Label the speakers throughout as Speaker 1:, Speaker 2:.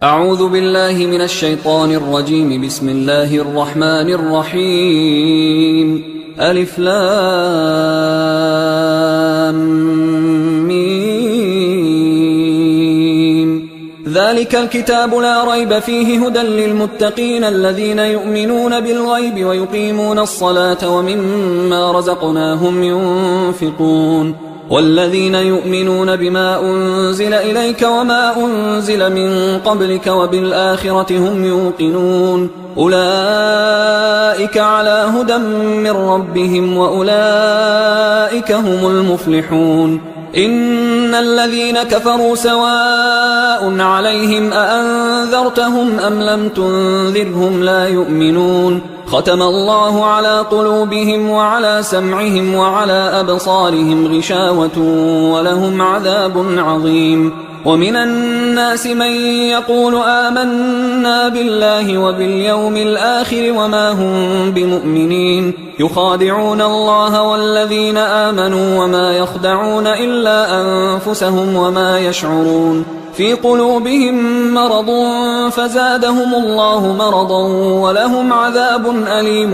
Speaker 1: أعوذ بالله من الشيطان الرجيم. بسم الله الرحمن الرحيم. ألف لام ميم. ذلك الكتاب لا ريب فيه هدى للمتقين الذين يؤمنون بالغيب ويقيمون الصلاة ومما رزقناهم ينفقون والذين يؤمنون بما أنزل إليك وما أنزل من قبلك وبالآخرة هم يوقنون أولئك على هدى من ربهم وأولئك هم المفلحون. إن الذين كفروا سواء عليهم أأنذرتهم أم لم تنذرهم لا يؤمنون ختم الله على قلوبهم وعلى سمعهم وعلى أبصارهم غشاوة ولهم عذاب عظيم. ومن الناس من يقول آمنا بالله وباليوم الآخر وما هم بمؤمنين يخادعون الله والذين آمنوا وما يخدعون إلا أنفسهم وما يشعرون في قلوبهم مرض فزادهم الله مرضا ولهم عذاب أليم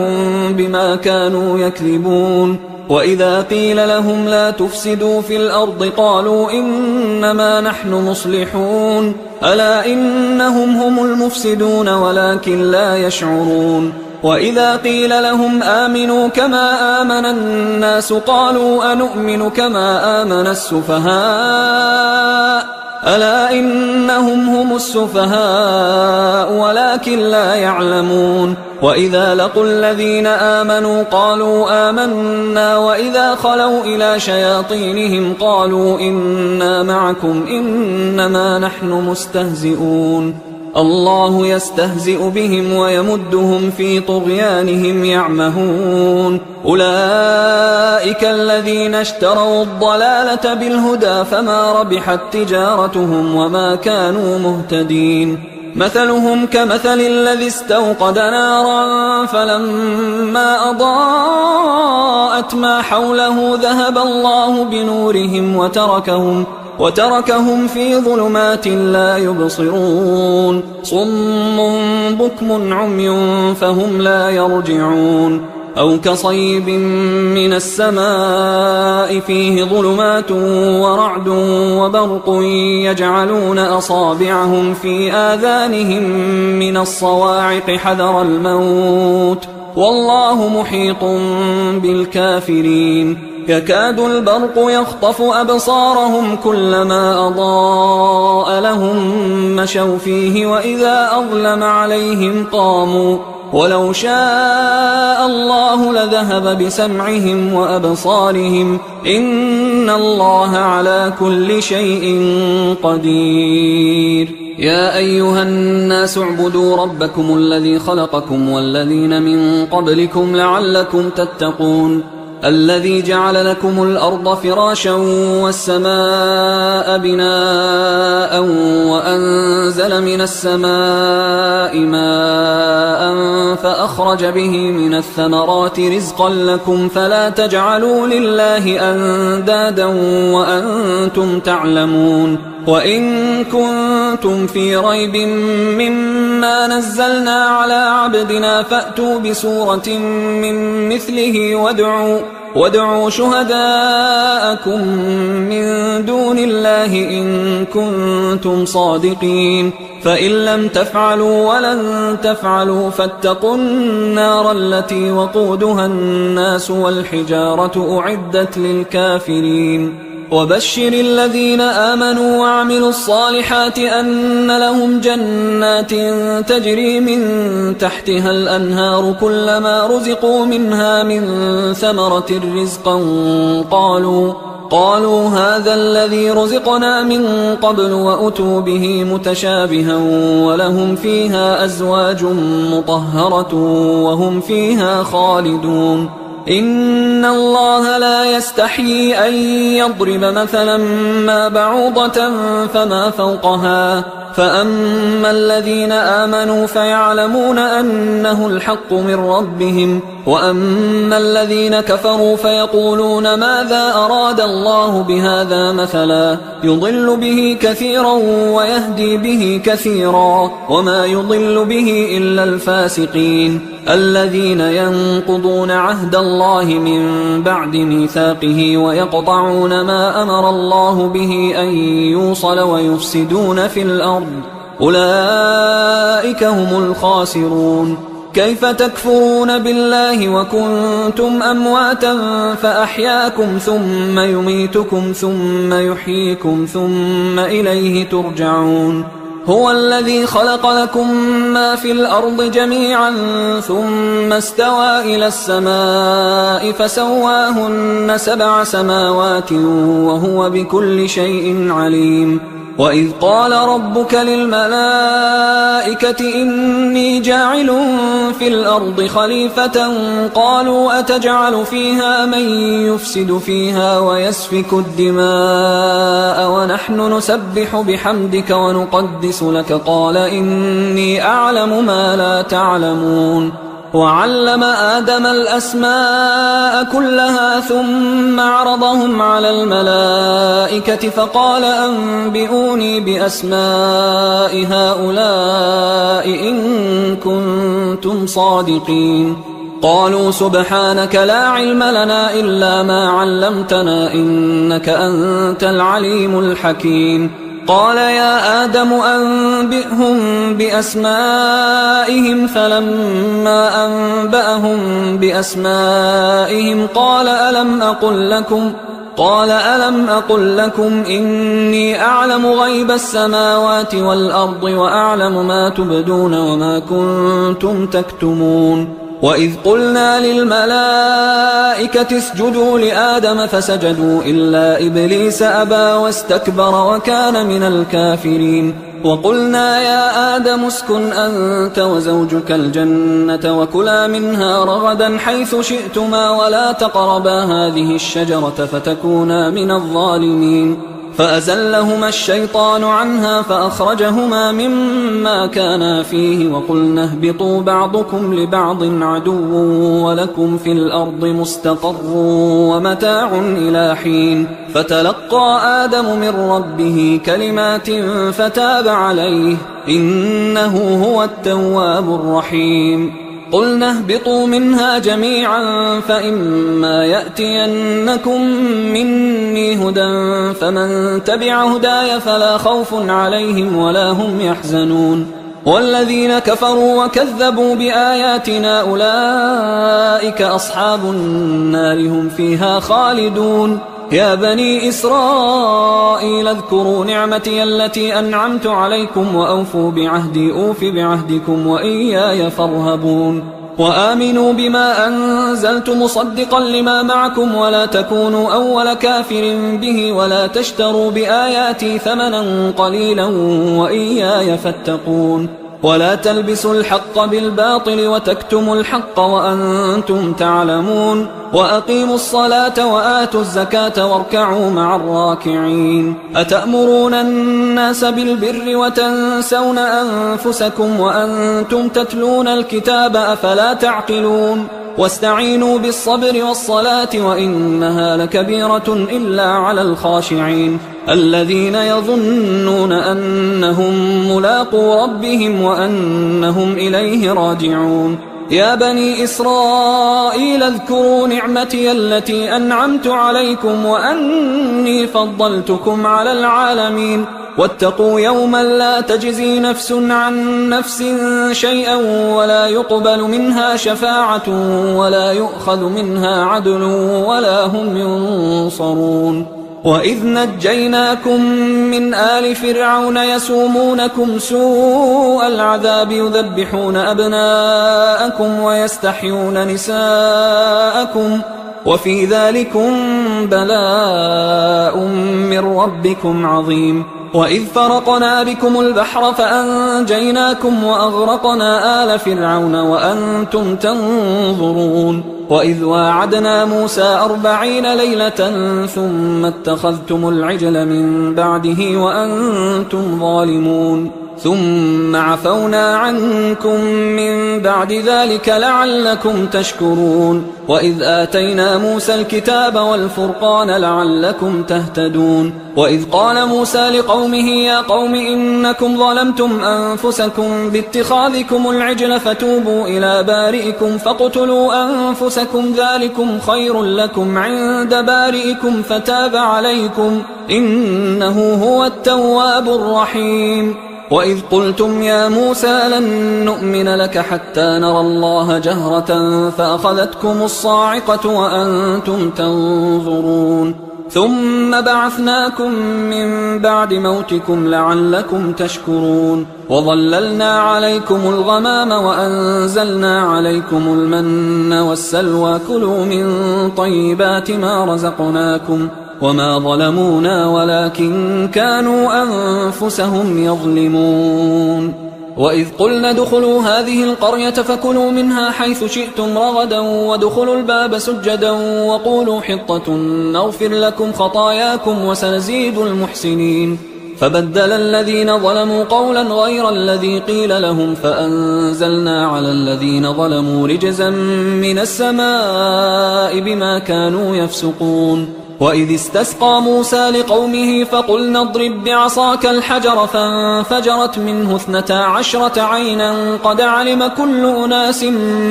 Speaker 1: بما كانوا يكذبون. وإذا قيل لهم لا تفسدوا في الأرض قالوا إنما نحن مصلحون ألا إنهم هم المفسدون ولكن لا يشعرون. وإذا قيل لهم آمنوا كما آمن الناس قالوا أنؤمن كما آمن السفهاء ألا إنهم هم السفهاء ولكن لا يعلمون. وإذا لقوا الذين آمنوا قالوا آمنا وإذا خلوا إلى شياطينهم قالوا إنا معكم إنما نحن مستهزئون الله يستهزئ بهم ويمدهم في طغيانهم يعمهون. أولئك الذين اشتروا الضلالة بالهدى فما ربحت تجارتهم وما كانوا مهتدين. مثلهم كمثل الذي استوقد نارا فلما أضاءت ما حوله ذهب الله بنورهم وتركهم في ظلمات لا يبصرون صم بكم عمي فهم لا يرجعون. أو كصيب من السماء فيه ظلمات ورعد وبرق يجعلون أصابعهم في آذانهم من الصواعق حذر الموت والله محيط بالكافرين. يكاد البرق يخطف أبصارهم كلما أضاء لهم مشوا فيه وإذا أظلم عليهم قاموا ولو شاء الله لذهب بسمعهم وأبصارهم إن الله على كل شيء قدير. يا أيها الناس اعبدوا ربكم الذي خلقكم والذين من قبلكم لعلكم تتقون الذي جعل لكم الأرض فراشا والسماء بناء وأنزل من السماء ماء فأخرج به من الثمرات رزقا لكم فلا تجعلوا لله أندادا وأنتم تعلمون. وإن كنتم في ريب مما نزلنا على عبدنا فأتوا بسورة من مثله وادعوا شهداءكم من دون الله إن كنتم صادقين فإن لم تفعلوا ولن تفعلوا فاتقوا النار التي وقودها الناس والحجارة أعدت للكافرين. وبشر الذين آمنوا وعملوا الصالحات أن لهم جنات تجري من تحتها الأنهار كلما رزقوا منها من ثمرة رزقا قالوا هذا الذي رزقنا من قبل وأتوا به متشابها ولهم فيها أزواج مطهرة وهم فيها خالدون. إن الله لا يستحيي أن يضرب مثلا ما بعوضة فما فوقها فأما الذين آمنوا فيعلمون أنه الحق من ربهم، وأما الذين كفروا فيقولون ماذا أراد الله بهذا مثلا يضل به كثيرا ويهدي به كثيرا، وما يضل به إلا الفاسقين الذين ينقضون عهد الله من بعد ميثاقه ويقطعون ما أمر الله به أن يوصل ويفسدون في الأرض، أولئك هم الخاسرون. كيف تكفرون بالله وكنتم أمواتا فأحياكم ثم يميتكم ثم يحييكم ثم إليه ترجعون. هو الذي خلق لكم ما في الأرض جميعا ثم استوى إلى السماء فسواهن 7 سماوات وهو بكل شيء عليم. وإذ قال ربك للملائكة إني جاعل في الأرض خليفة قالوا أتجعل فيها من يفسد فيها ويسفك الدماء ونحن نسبح بحمدك ونقدس لك قال إني أعلم ما لا تعلمون. وعلم آدم الأسماء كلها ثم عرضهم على الملائكة فقال أنبئوني بأسماء هؤلاء إن كنتم صادقين. قالوا سبحانك لا علم لنا إلا ما علمتنا إنك أنت العليم الحكيم. قال يا آدم أنبئهم بأسمائهم فلما أنبأهم بأسمائهم قال ألم أقل لكم إني أعلم غيب السماوات والأرض وأعلم ما تبدون وما كنتم تكتمون. وإذ قلنا للملائكة اسجدوا لآدم فسجدوا إلا إبليس أبى واستكبر وكان من الكافرين. وقلنا يا آدم اسكن أنت وزوجك الجنة وكلا منها رغدا حيث شئتما ولا تقربا هذه الشجرة فتكونا من الظالمين. فأزلهما الشيطان عنها فأخرجهما مما كانا فيه وقلنا اهبطوا بعضكم لبعض عدو ولكم في الأرض مستقر ومتاع إلى حين. فتلقى آدم من ربه كلمات فتاب عليه إنه هو التواب الرحيم. قلنا اهبطوا منها جميعا فإما يأتينكم مني هدى فمن تبع هداي فلا خوف عليهم ولا هم يحزنون. والذين كفروا وكذبوا بآياتنا أولئك أصحاب النار هم فيها خالدون. يا بني إسرائيل اذكروا نعمتي التي أنعمت عليكم وأوفوا بعهدي أوف بعهدكم وإياي فارهبون. وآمنوا بما أنزلت مصدقا لما معكم ولا تكونوا أول كافر به ولا تشتروا بآياتي ثمنا قليلا وإياي فاتقون. ولا تلبسوا الحق بالباطل وتكتموا الحق وأنتم تعلمون. وأقيموا الصلاة وآتوا الزكاة واركعوا مع الراكعين. أتأمرون الناس بالبر وتنسون أنفسكم وأنتم تتلون الكتاب أفلا تعقلون. واستعينوا بالصبر والصلاة وإنها لكبيرة إلا على الخاشعين الذين يظنون أنهم ملاقو ربهم وأنهم إليه راجعون. يا بني إسرائيل اذكروا نعمتي التي أنعمت عليكم وأني فضلتكم على العالمين. واتقوا يوما لا تجزي نفس عن نفس شيئا ولا يقبل منها شفاعة ولا يؤخذ منها عدل ولا هم ينصرون. وإذ نجيناكم من آل فرعون يسومونكم سوء العذاب يذبحون أبناءكم ويستحيون نساءكم وفي ذلكم بلاء من ربكم عظيم. وإذ فرقنا بكم البحر فأنجيناكم وأغرقنا آل فرعون وأنتم تنظرون. وإذ واعدنا موسى 40 ليلة ثم اتخذتم العجل من بعده وأنتم ظالمون. ثم عفونا عنكم من بعد ذلك لعلكم تشكرون وإذ آتينا موسى الكتاب والفرقان لعلكم تهتدون وإذ قال موسى لقومه يا قوم إنكم ظلمتم أنفسكم باتخاذكم العجل فتوبوا إلى بارئكم فاقتلوا أنفسكم ذلكم خير لكم عند بارئكم فتاب عليكم إنه هو التواب الرحيم وإذ قلتم يا موسى لن نؤمن لك حتى نرى الله جهرة فأخذتكم الصاعقة وأنتم تنظرون ثم بعثناكم من بعد موتكم لعلكم تشكرون وظللنا عليكم الغمام وأنزلنا عليكم المن والسلوى كلوا من طيبات ما رزقناكم وما ظلمونا ولكن كانوا أنفسهم يظلمون وإذ قلنا ادخلوا هذه القرية فكلوا منها حيث شئتم رغدا وادخلوا الباب سجدا وقولوا حطة نغفر لكم خطاياكم وسنزيد المحسنين فبدل الذين ظلموا قولا غير الذي قيل لهم فأنزلنا على الذين ظلموا رجزا من السماء بما كانوا يفسقون وإذ استسقى موسى لقومه فقلنا اضرب بعصاك الحجر فانفجرت منه 12 عينا قد علم كل أناس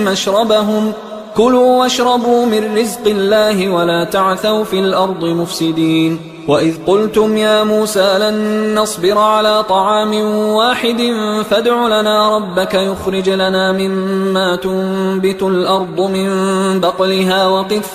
Speaker 1: مشربهم كلوا واشربوا من رزق الله ولا تعثوا في الأرض مفسدين وإذ قلتم يا موسى لن نصبر على طعام واحد فادع لنا ربك يخرج لنا مما تنبت الأرض من بقلها وقثائها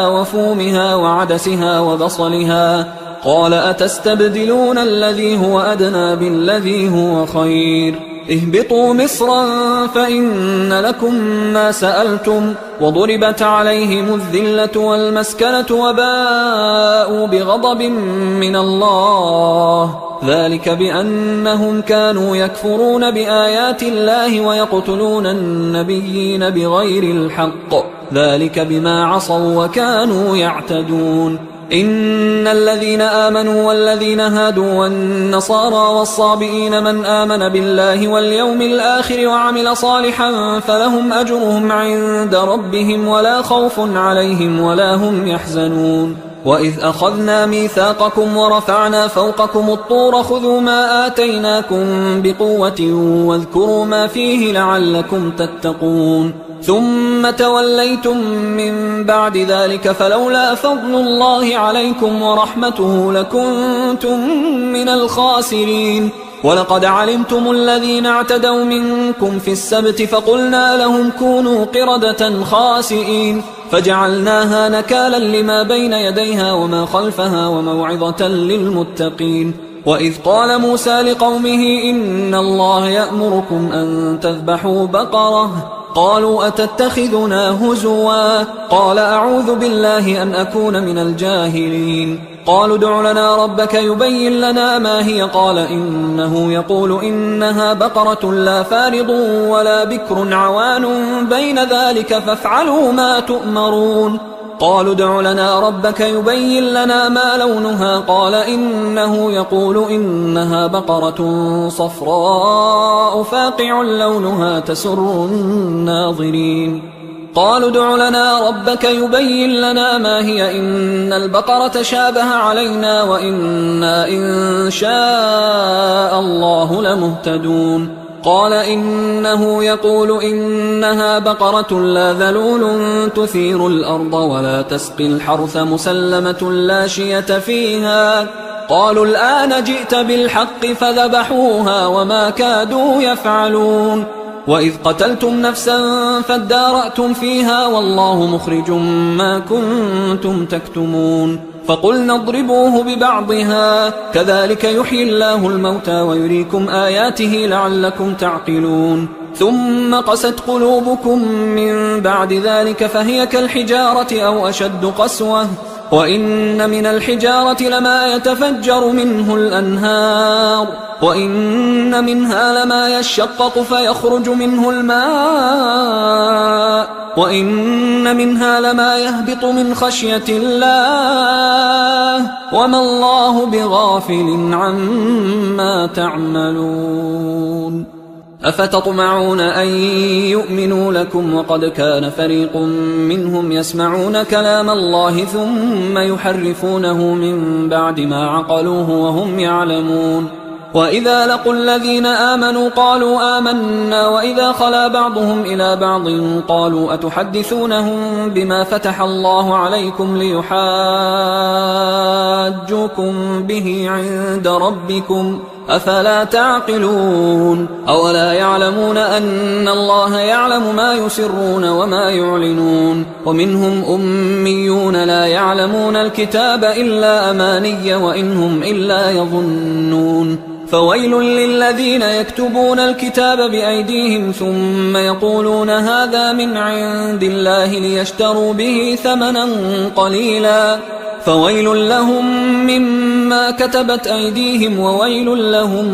Speaker 1: وفومها وعدسها وبصلها قال أتستبدلون الذي هو أدنى بالذي هو خير اهبطوا مصرا فإن لكم ما سألتم وضربت عليهم الذلة والمسكنة وباءوا بغضب من الله ذلك بأنهم كانوا يكفرون بآيات الله ويقتلون النبيين بغير الحق ذلك بما عصوا وكانوا يعتدون إن الذين آمنوا والذين هادوا والنصارى والصابئين من آمن بالله واليوم الآخر وعمل صالحا فلهم أجرهم عند ربهم ولا خوف عليهم ولا هم يحزنون وإذ أخذنا ميثاقكم ورفعنا فوقكم الطور خذوا ما آتيناكم بقوة واذكروا ما فيه لعلكم تتقون ثم توليتم من بعد ذلك فلولا فضل الله عليكم ورحمته لكنتم من الخاسرين ولقد علمتم الذين اعتدوا منكم في السبت فقلنا لهم كونوا قردة خاسئين فجعلناها نكالا لما بين يديها وما خلفها وموعظة للمتقين وإذ قال موسى لقومه إن الله يأمركم أن تذبحوا بقرة قالوا أتتخذنا هزوا قال أعوذ بالله أن أكون من الجاهلين قالوا ادع لنا ربك يبين لنا ما هي قال إنه يقول إنها بقرة لا فارض ولا بكر عوان بين ذلك فافعلوا ما تؤمرون قالوا ادع لنا ربك يبين لنا ما لونها قال إنه يقول إنها بقرة صفراء فاقع لونها تسر الناظرين قالوا ادع لنا ربك يبين لنا ما هي إن البقرة شابه علينا وإنا إن شاء الله لمهتدون قال إنه يقول إنها بقرة لا ذلول تثير الأرض ولا تسقي الحرث مسلمة لا شية فيها قالوا الآن جئت بالحق فذبحوها وما كادوا يفعلون وإذ قتلتم نفسا فادارأتم فيها والله مخرج ما كنتم تكتمون فقلنا اضربوه ببعضها كذلك يحيي الله الموتى ويريكم آياته لعلكم تعقلون ثم قست قلوبكم من بعد ذلك فهي كالحجارة أو أشد قسوة وإن من الحجارة لما يتفجر منه الأنهار وإن منها لما يشقق فيخرج منه الماء وإن منها لما يهبط من خشية الله وما الله بغافل عما تعملون أفتطمعون أن يؤمنوا لكم وقد كان فريق منهم يسمعون كلام الله ثم يحرفونه من بعد ما عقلوه وهم يعلمون وإذا لقوا الذين آمنوا قالوا آمنا وإذا خلا بعضهم إلى بعض قالوا أتحدثونهم بما فتح الله عليكم ليحاجوكم به عند ربكم أفلا تعقلون أولا يعلمون أن الله يعلم ما يسرون وما يعلنون ومنهم أميون لا يعلمون الكتاب إلا أماني وإنهم إلا يظنون فويل للذين يكتبون الكتاب بأيديهم ثم يقولون هذا من عند الله ليشتروا به ثمنا قليلا فويل لهم مما كتبت أيديهم وويل لهم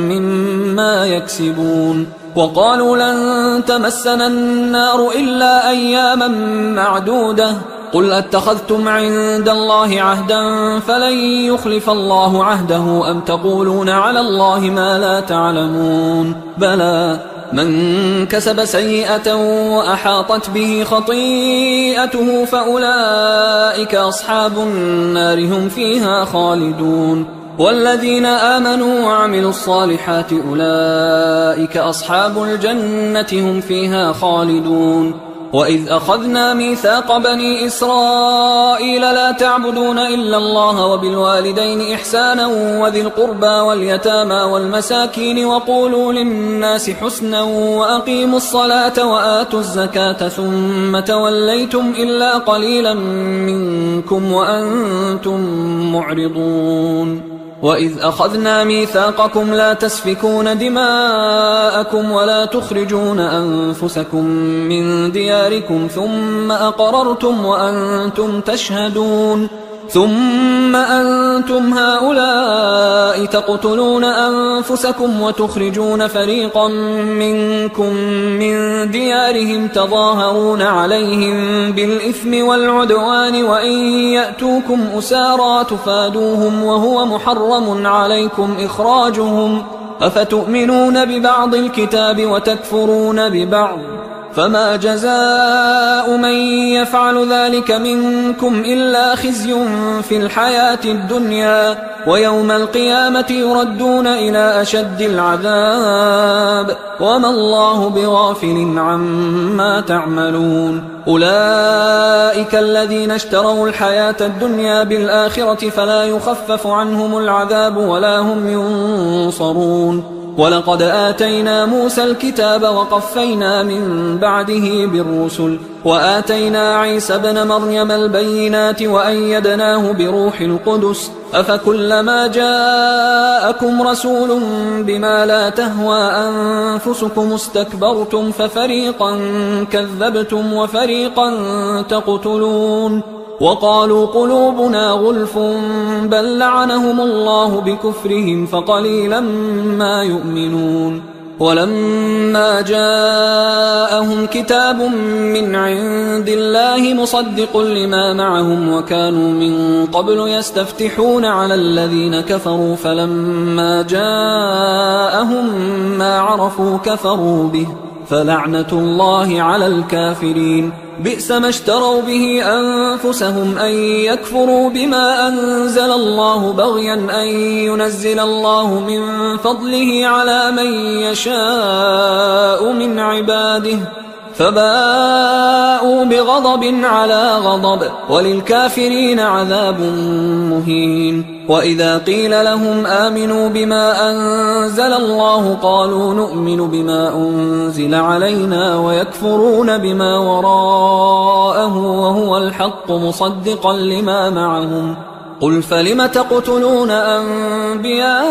Speaker 1: مما يكسبون وقالوا لن تمسنا النار إلا أياما معدودة قل أتخذتم عند الله عهدا فلن يخلف الله عهده أم تقولون على الله ما لا تعلمون بلى من كسب سيئة وأحاطت به خطيئته فأولئك أصحاب النار هم فيها خالدون والذين آمنوا وعملوا الصالحات أولئك أصحاب الجنة هم فيها خالدون وإذ أخذنا ميثاق بني إسرائيل لا تعبدون إلا الله وبالوالدين إحسانا وذي القربى واليتامى والمساكين وقولوا للناس حسنا وأقيموا الصلاة وآتوا الزكاة ثم توليتم إلا قليلا منكم وأنتم معرضون وإذ أخذنا ميثاقكم لا تسفكون دماءكم ولا تخرجون أنفسكم من دياركم ثم أقررتم وأنتم تشهدون ثم أنتم هؤلاء تقتلون أنفسكم وتخرجون فريقا منكم من ديارهم تظاهرون عليهم بالإثم والعدوان وإن يأتوكم أسارى تفادوهم وهو محرم عليكم إخراجهم أفتؤمنون ببعض الكتاب وتكفرون ببعض فما جزاء من يفعل ذلك منكم إلا خزي في الحياة الدنيا ويوم القيامة يردون إلى أشد العذاب وما الله بغافل عما تعملون أولئك الذين اشتروا الحياة الدنيا بالآخرة فلا يخفف عنهم العذاب ولا هم ينصرون ولقد آتينا موسى الكتاب وقفينا من بعده بالرسل وآتينا عيسى ابن مريم البينات وأيدناه بروح القدس أفكلما جاءكم رسول بما لا تهوى أنفسكم استكبرتم ففريقا كذبتم وفريقا تقتلون وقالوا قلوبنا غلف بل لعنهم الله بكفرهم فقليلا ما يؤمنون ولما جاءهم كتاب من عند الله مصدق لما معهم وكانوا من قبل يستفتحون على الذين كفروا فلما جاءهم ما عرفوا كفروا به فلعنة الله على الكافرين بئس ما اشتروا به أنفسهم أن يكفروا بما أنزل الله بغيا أن ينزل الله من فضله على من يشاء من عباده فباءوا بغضب على غضب وللكافرين عذاب مهين وإذا قيل لهم آمنوا بما أنزل الله قالوا نؤمن بما أنزل علينا ويكفرون بما وراءه وهو الحق مصدقا لما معهم قل فلم تقتلون أنبياء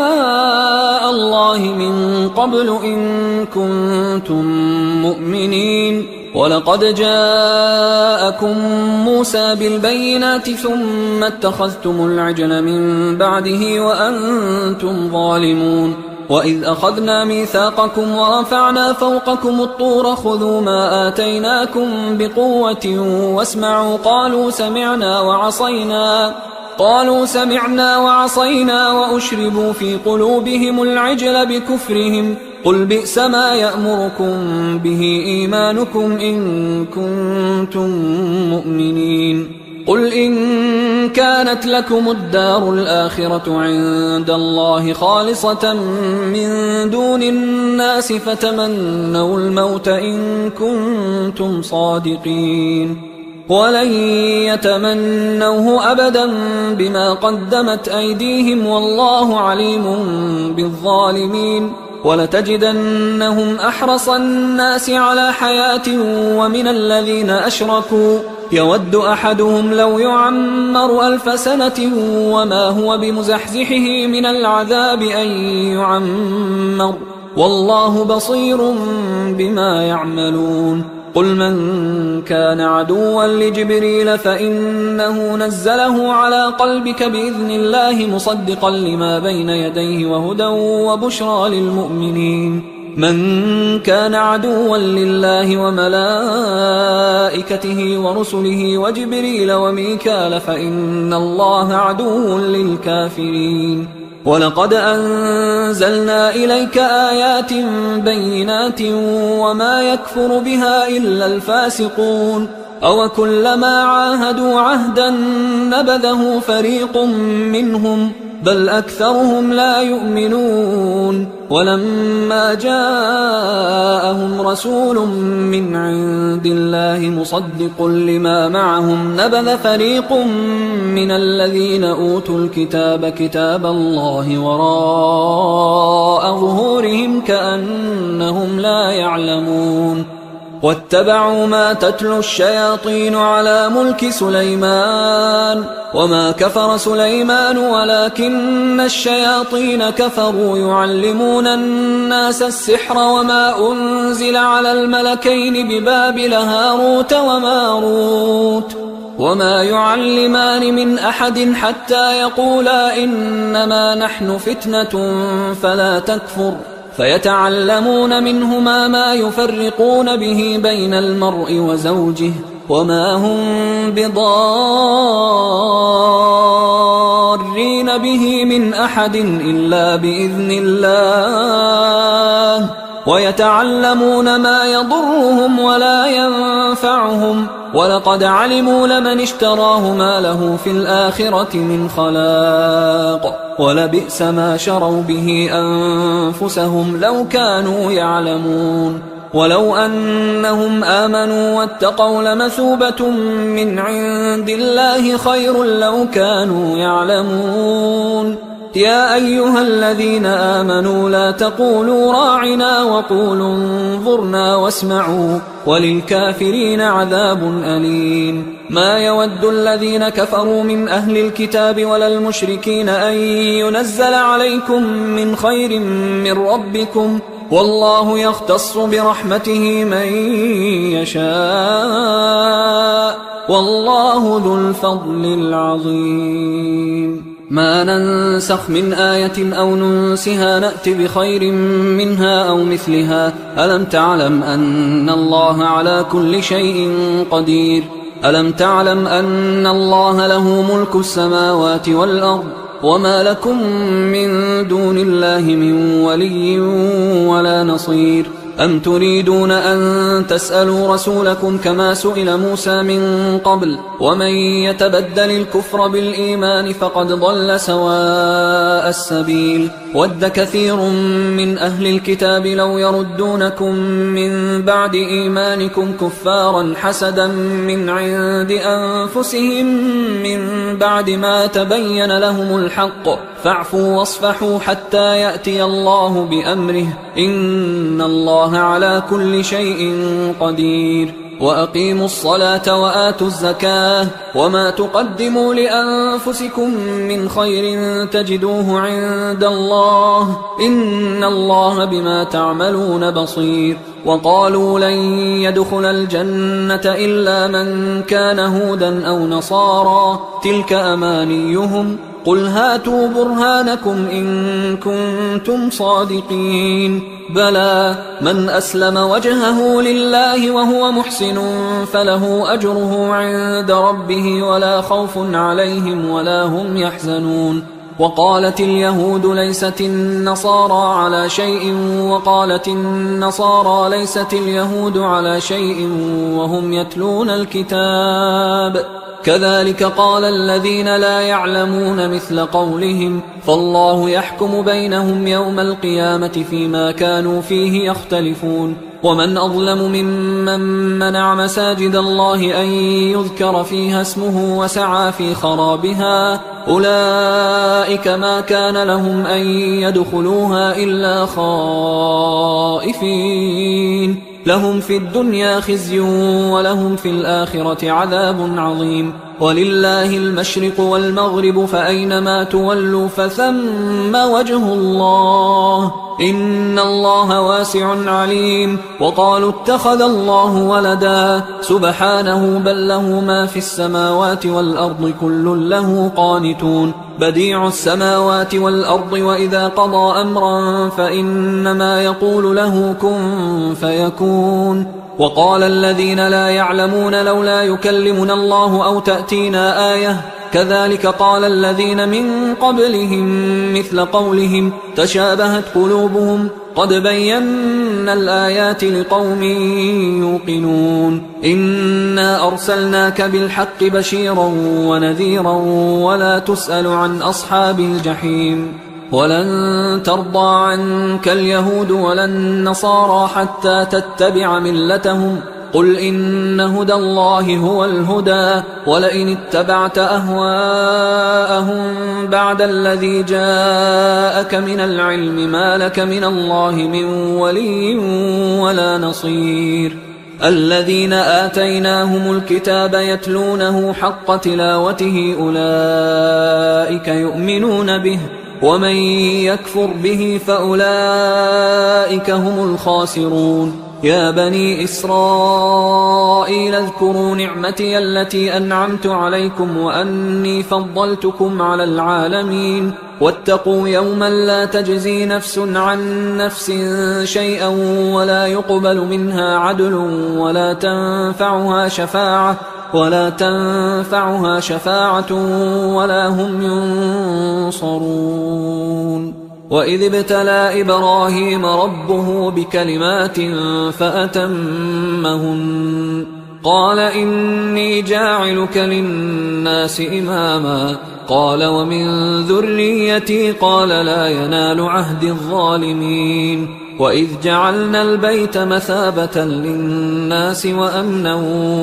Speaker 1: الله من قبل إن كنتم مؤمنين ولقد جاءكم موسى بالبينات ثم اتخذتم العجل من بعده وأنتم ظالمون وإذ أخذنا ميثاقكم ورفعنا فوقكم الطور خذوا ما آتيناكم بقوة واسمعوا قالوا سمعنا وعصينا وأشربوا في قلوبهم العجل بكفرهم قل بئس ما يأمركم به إيمانكم إن كنتم مؤمنين قل إن كانت لكم الدار الآخرة عند الله خالصة من دون الناس فتمنوا الموت إن كنتم صادقين ولن يتمنوه أبدا بما قدمت أيديهم والله عليم بالظالمين ولتجدنهم أحرص الناس على حياة ومن الذين أشركوا يود أحدهم لو يعمر 1000 سنة وما هو بمزحزحه من العذاب أن يعمر والله بصير بما يعملون قل من كان عدوا لجبريل فإنه نزله على قلبك بإذن الله مصدقا لما بين يديه وهدى وبشرى للمؤمنين من كان عدوا لله وملائكته ورسله وجبريل وميكال فإن الله عدو للكافرين ولقد أنزلنا إليك آيات بينات وما يكفر بها إلا الفاسقون أوكلما عاهدوا عهدا نبذه فريق منهم بل أكثرهم لا يؤمنون ولما جاءهم رسول من عند الله مصدق لما معهم نبذ فريق من الذين أوتوا الكتاب كتاب الله وراء ظهورهم كأنهم لا يعلمون واتبعوا ما تتلو الشياطين على ملك سليمان وما كفر سليمان ولكن الشياطين كفروا يعلمون الناس السحر وما أنزل على الملكين ببابل هاروت وماروت وما يعلمان من أحد حتى يقولا إنما نحن فتنة فلا تكفر فيتعلمون منهما ما يفرقون به بين المرء وزوجه وما هم بضارين به من أحد إلا بإذن الله ويتعلمون ما يضرهم ولا ينفعهم ولقد علموا لمن اشتراه ما له في الآخرة من خلاق ولبئس ما شروا به أنفسهم لو كانوا يعلمون ولو أنهم آمنوا واتقوا لمثوبة من عند الله خير لو كانوا يعلمون يا أيها الذين آمنوا لا تقولوا راعنا وقولوا انظرنا واسمعوا وللكافرين عذاب أليم ما يود الذين كفروا من أهل الكتاب ولا المشركين أن ينزل عليكم من خير من ربكم والله يختص برحمته من يشاء والله ذو الفضل العظيم ما ننسخ من آية أو ننسها نأت بخير منها أو مثلها ألم تعلم أن الله على كل شيء قدير ألم تعلم أن الله له ملك السماوات والأرض وما لكم من دون الله من ولي ولا نصير أم تريدون أن تسألوا رسولكم كما سئل موسى من قبل ومن يتبدل الكفر بالإيمان فقد ضل سواء السبيل ود كثير من أهل الكتاب لو يردونكم من بعد إيمانكم كفارا حسدا من عند أنفسهم من بعد ما تبين لهم الحق فاعفوا واصفحوا حتى يأتي الله بأمره إن الله على كل شيء قدير وأقيموا الصلاة وآتوا الزكاة وما تقدموا لأنفسكم من خير تجدوه عند الله إن الله بما تعملون بصير وقالوا لن يدخل الجنة إلا من كان هودا أو نصارى تلك أمانيهم قل هاتوا برهانكم إن كنتم صادقين بلى من أسلم وجهه لله وهو محسن فله أجره عند ربه ولا خوف عليهم ولا هم يحزنون وقالت اليهود ليست النصارى على شيء وقالت النصارى ليست اليهود على شيء وهم يتلون الكتاب كذلك قال الذين لا يعلمون مثل قولهم فالله يحكم بينهم يوم القيامة فيما كانوا فيه يختلفون ومن أظلم ممن منع مساجد الله أن يذكر فيها اسمه وسعى في خرابها أولئك ما كان لهم أن يدخلوها إلا خائفين لهم في الدنيا خزي ولهم في الآخرة عذاب عظيم ولله المشرق والمغرب فأينما تولوا فثم وجه الله إن الله واسع عليم وقالوا اتخذ الله ولدا سبحانه بل له ما في السماوات والأرض كل له قانتون بديع السماوات والأرض وإذا قضى أمرا فإنما يقول له كن فيكون وقال الذين لا يعلمون لولا يكلمنا الله أو تأتينا آية كذلك قال الذين من قبلهم مثل قولهم تشابهت قلوبهم قد بينا الآيات لقوم يوقنون إنا أرسلناك بالحق بشيرا ونذيرا ولا تسأل عن أصحاب الجحيم ولن ترضى عنك اليهود ولا النصارى حتى تتبع ملتهم قل إن هدى الله هو الهدى ولئن اتبعت أهواءهم بعد الذي جاءك من العلم ما لك من الله من ولي ولا نصير الذين آتيناهم الكتاب يتلونه حق تلاوته أولئك يؤمنون به ومن يكفر به فأولئك هم الخاسرون يا بني إسرائيل اذكروا نعمتي التي أنعمت عليكم وأني فضلتكم على العالمين واتقوا يوما لا تجزي نفس عن نفس شيئا ولا يقبل منها عدل ولا تنفعها شفاعة ولا هم ينصرون وإذ ابتلى إبراهيم ربه بكلمات فأتمهن قال إني جاعلك للناس إماما قال ومن ذريتي قال لا ينال عهد الظالمين وإذ جعلنا البيت مثابة للناس وأمنا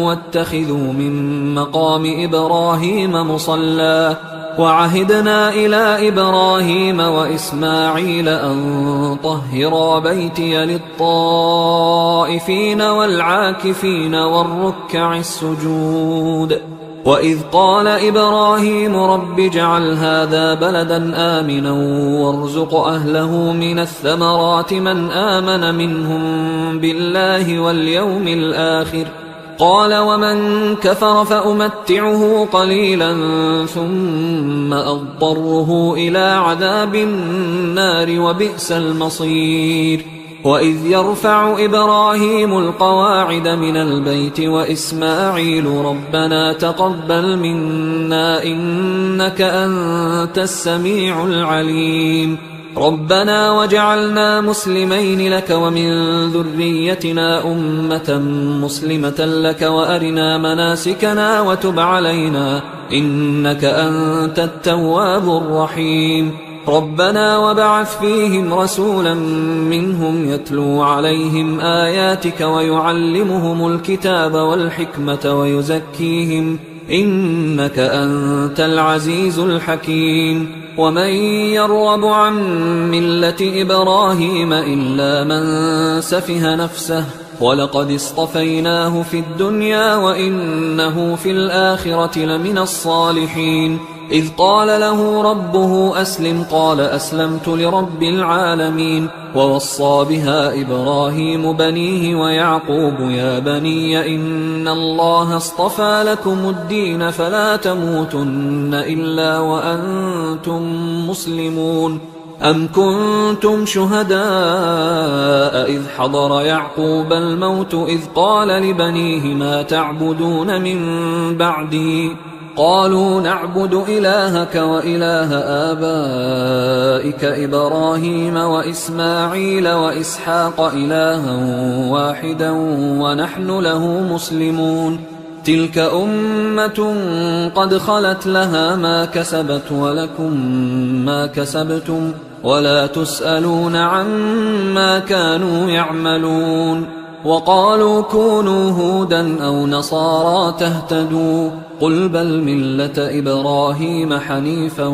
Speaker 1: واتخذوا من مقام إبراهيم مصلى وعهدنا إلى إبراهيم وإسماعيل أن طهرا بيتي للطائفين والعاكفين والركع السجود وإذ قال إبراهيم رب اجعل هذا بلدا آمنا وارزق أهله من الثمرات من آمن منهم بالله واليوم الآخر قال ومن كفر فأمتعه قليلا ثم أضطره إلى عذاب النار وبئس المصير وإذ يرفع إبراهيم القواعد من البيت وإسماعيل ربنا تقبل منا إنك أنت السميع العليم ربنا وجعلنا مسلمين لك ومن ذريتنا أمة مسلمة لك وأرنا مناسكنا وتب علينا إنك أنت التواب الرحيم ربنا وبعث فيهم رسولا منهم يتلو عليهم آياتك ويعلمهم الكتاب والحكمة ويزكيهم إنك أنت العزيز الحكيم ومن يرغب عن ملة إبراهيم إلا من سفه نفسه ولقد اصطفيناه في الدنيا وإنه في الآخرة لمن الصالحين إذ قال له ربه أسلم قال أسلمت لرب العالمين. ووصى بها إبراهيم بنيه ويعقوب يا بني إن الله اصطفى لكم الدين فلا تموتن إلا وأنتم مسلمون. أم كنتم شهداء إذ حضر يعقوب الموت إذ قال لبنيه ما تعبدون من بعدي قالوا نعبد إلهك وإله آبائك إبراهيم وإسماعيل وإسحاق إلها واحدا ونحن له مسلمون. تلك أمة قد خلت لها ما كسبت ولكم ما كسبتم ولا تسألون عما كانوا يعملون. وقالوا كونوا هودا أو نصارى تهتدوا قل بل ملة إبراهيم حنيفا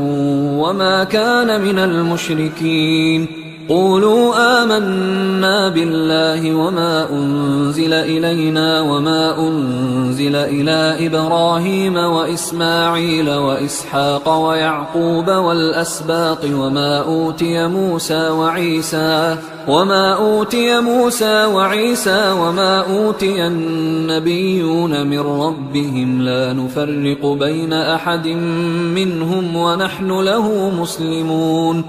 Speaker 1: وما كان من المشركين. قولوا آمنا بالله وما أنزل إلينا وما أنزل إلى إبراهيم وإسماعيل وإسحاق ويعقوب والأسباط وما أوتي موسى وعيسى وما أوتي النبيون من ربهم لا نفرق بين أحد منهم ونحن له مسلمون.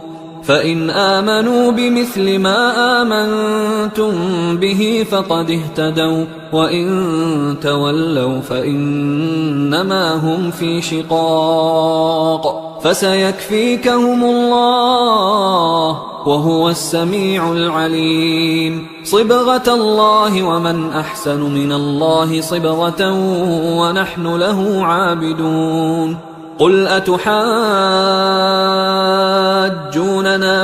Speaker 1: فإن آمنوا بمثل ما آمنتم به فقد اهتدوا وإن تولوا فإنما هم في شقاق فسيكفيكهم الله وهو السميع العليم. صبغة الله ومن أحسن من الله صبغة ونحن له عابدون. قل أتحاجوننا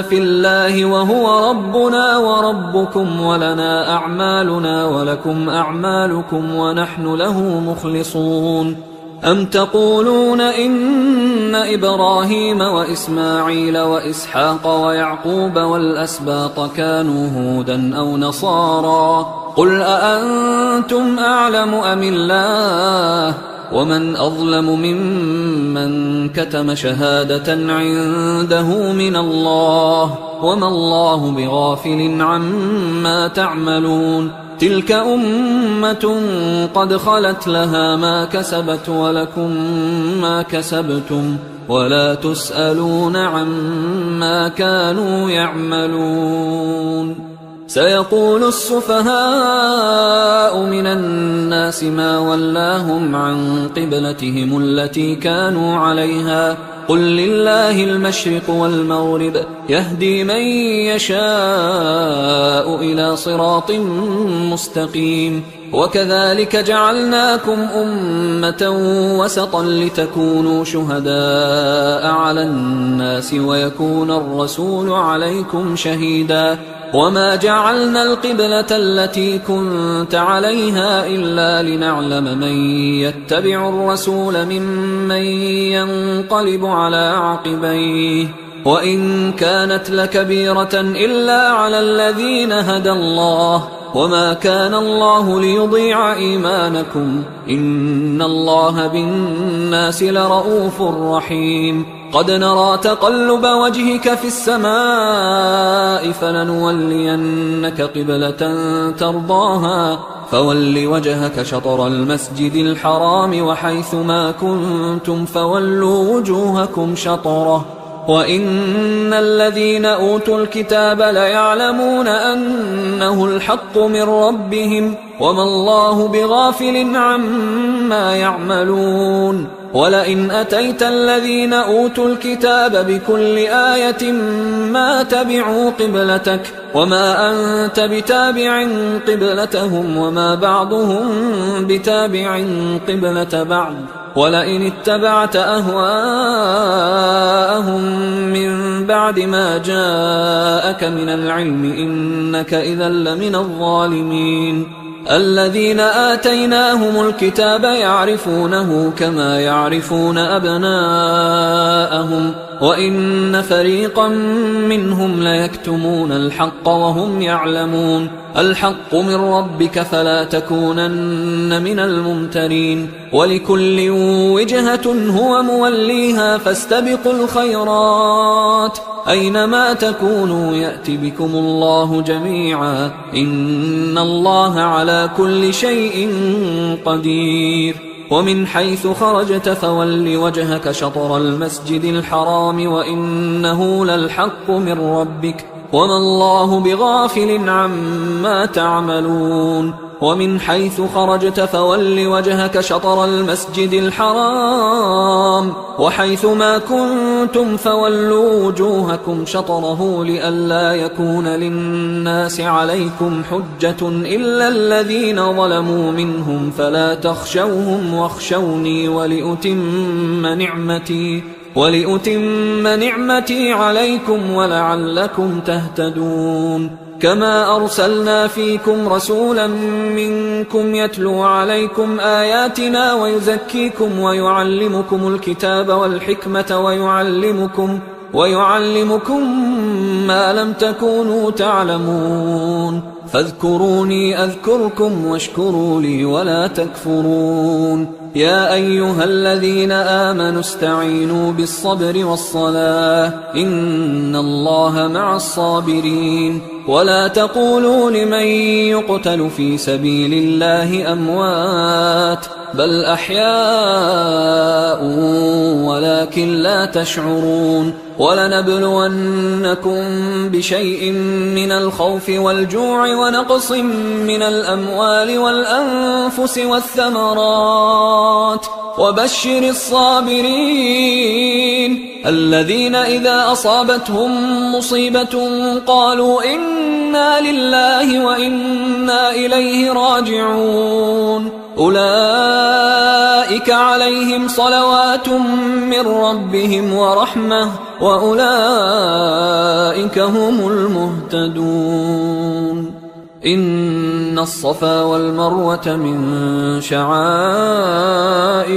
Speaker 1: في الله وهو ربنا وربكم ولنا أعمالنا ولكم أعمالكم ونحن له مخلصون. أم تقولون إن إبراهيم وإسماعيل وإسحاق ويعقوب والأسباط كانوا هودا أو نصارى قل أأنتم أعلم أم الله ومن أظلم ممن كتم شهادة عنده من الله وما الله بغافل عما تعملون. تلك أمة قد خلت لها ما كسبت ولكم ما كسبتم ولا تسألون عما كانوا يعملون. سيقول السفهاء من الناس ما ولاهم عن قبلتهم التي كانوا عليها قل لله المشرق والمغرب يهدي من يشاء إلى صراط مستقيم. وكذلك جعلناكم أمة وسطا لتكونوا شهداء على الناس ويكون الرسول عليكم شهيدا. وما جعلنا القبلة التي كنت عليها إلا لنعلم من يتبع الرسول ممن ينقلب على عقبيه وإن كانت لكبيرة إلا على الذين هدى الله وما كان الله ليضيع إيمانكم إن الله بالناس لرؤوف رحيم. قد نرى تقلب وجهك في السماء فلنولينك قبلة ترضاها فول وجهك شطر المسجد الحرام وحيث ما كنتم فولوا وجوهكم شطره وإن الذين أوتوا الكتاب ليعلمون أنه الحق من ربهم وما الله بغافل عما يعملون. ولئن أتيت الذين أوتوا الكتاب بكل آية ما تبعوا قبلتك وما أنت بتابع قبلتهم وما بعضهم بتابع قبلة بعض ولئن اتبعت أهواءهم من بعد ما جاءك من العلم إنك إذا لمن الظالمين. الذين آتيناهم الكتاب يعرفونه كما يعرفون أبناءهم وإن فريقا منهم ليكتمون الحق وهم يعلمون الحق من ربك فلا تكونن من الممترين ولكل وجهة هو موليها فاستبقوا الخيرات أينما تكونوا يأت بكم الله جميعا إن الله على كل شيء قدير ومن حيث خرجت فول وجهك شطر المسجد الحرام وإنه للحق من ربك وما الله بغافل عما تعملون ومن حيث خرجت فول وجهك شطر المسجد الحرام وحيث ما كنتم فولوا وجوهكم شطره لئلا يكون للناس عليكم حجة إلا الذين ظلموا منهم فلا تخشوهم واخشوني ولأتم نعمتي عليكم ولعلكم تهتدون كما أرسلنا فيكم رسولا منكم يتلو عليكم آياتنا ويزكيكم ويعلمكم الكتاب والحكمة ويعلمكم ما لم تكونوا تعلمون فاذكروني أذكركم واشكروا لي ولا تكفرون يا أيها الذين آمنوا استعينوا بالصبر والصلاة إن الله مع الصابرين ولا تقولوا لمن يقتل في سبيل الله أموات بل أحياء ولكن لا تشعرون ولنبلونكم بشيء من الخوف والجوع ونقص من الأموال والأنفس والثمرات وبشر الصابرين الذين إذا أصابتهم مصيبة قالوا إنا لله وإنا إليه راجعون أولئك عليهم صلوات من ربهم ورحمة وأولئك هم المهتدون إن الصفا والمروة من شعائر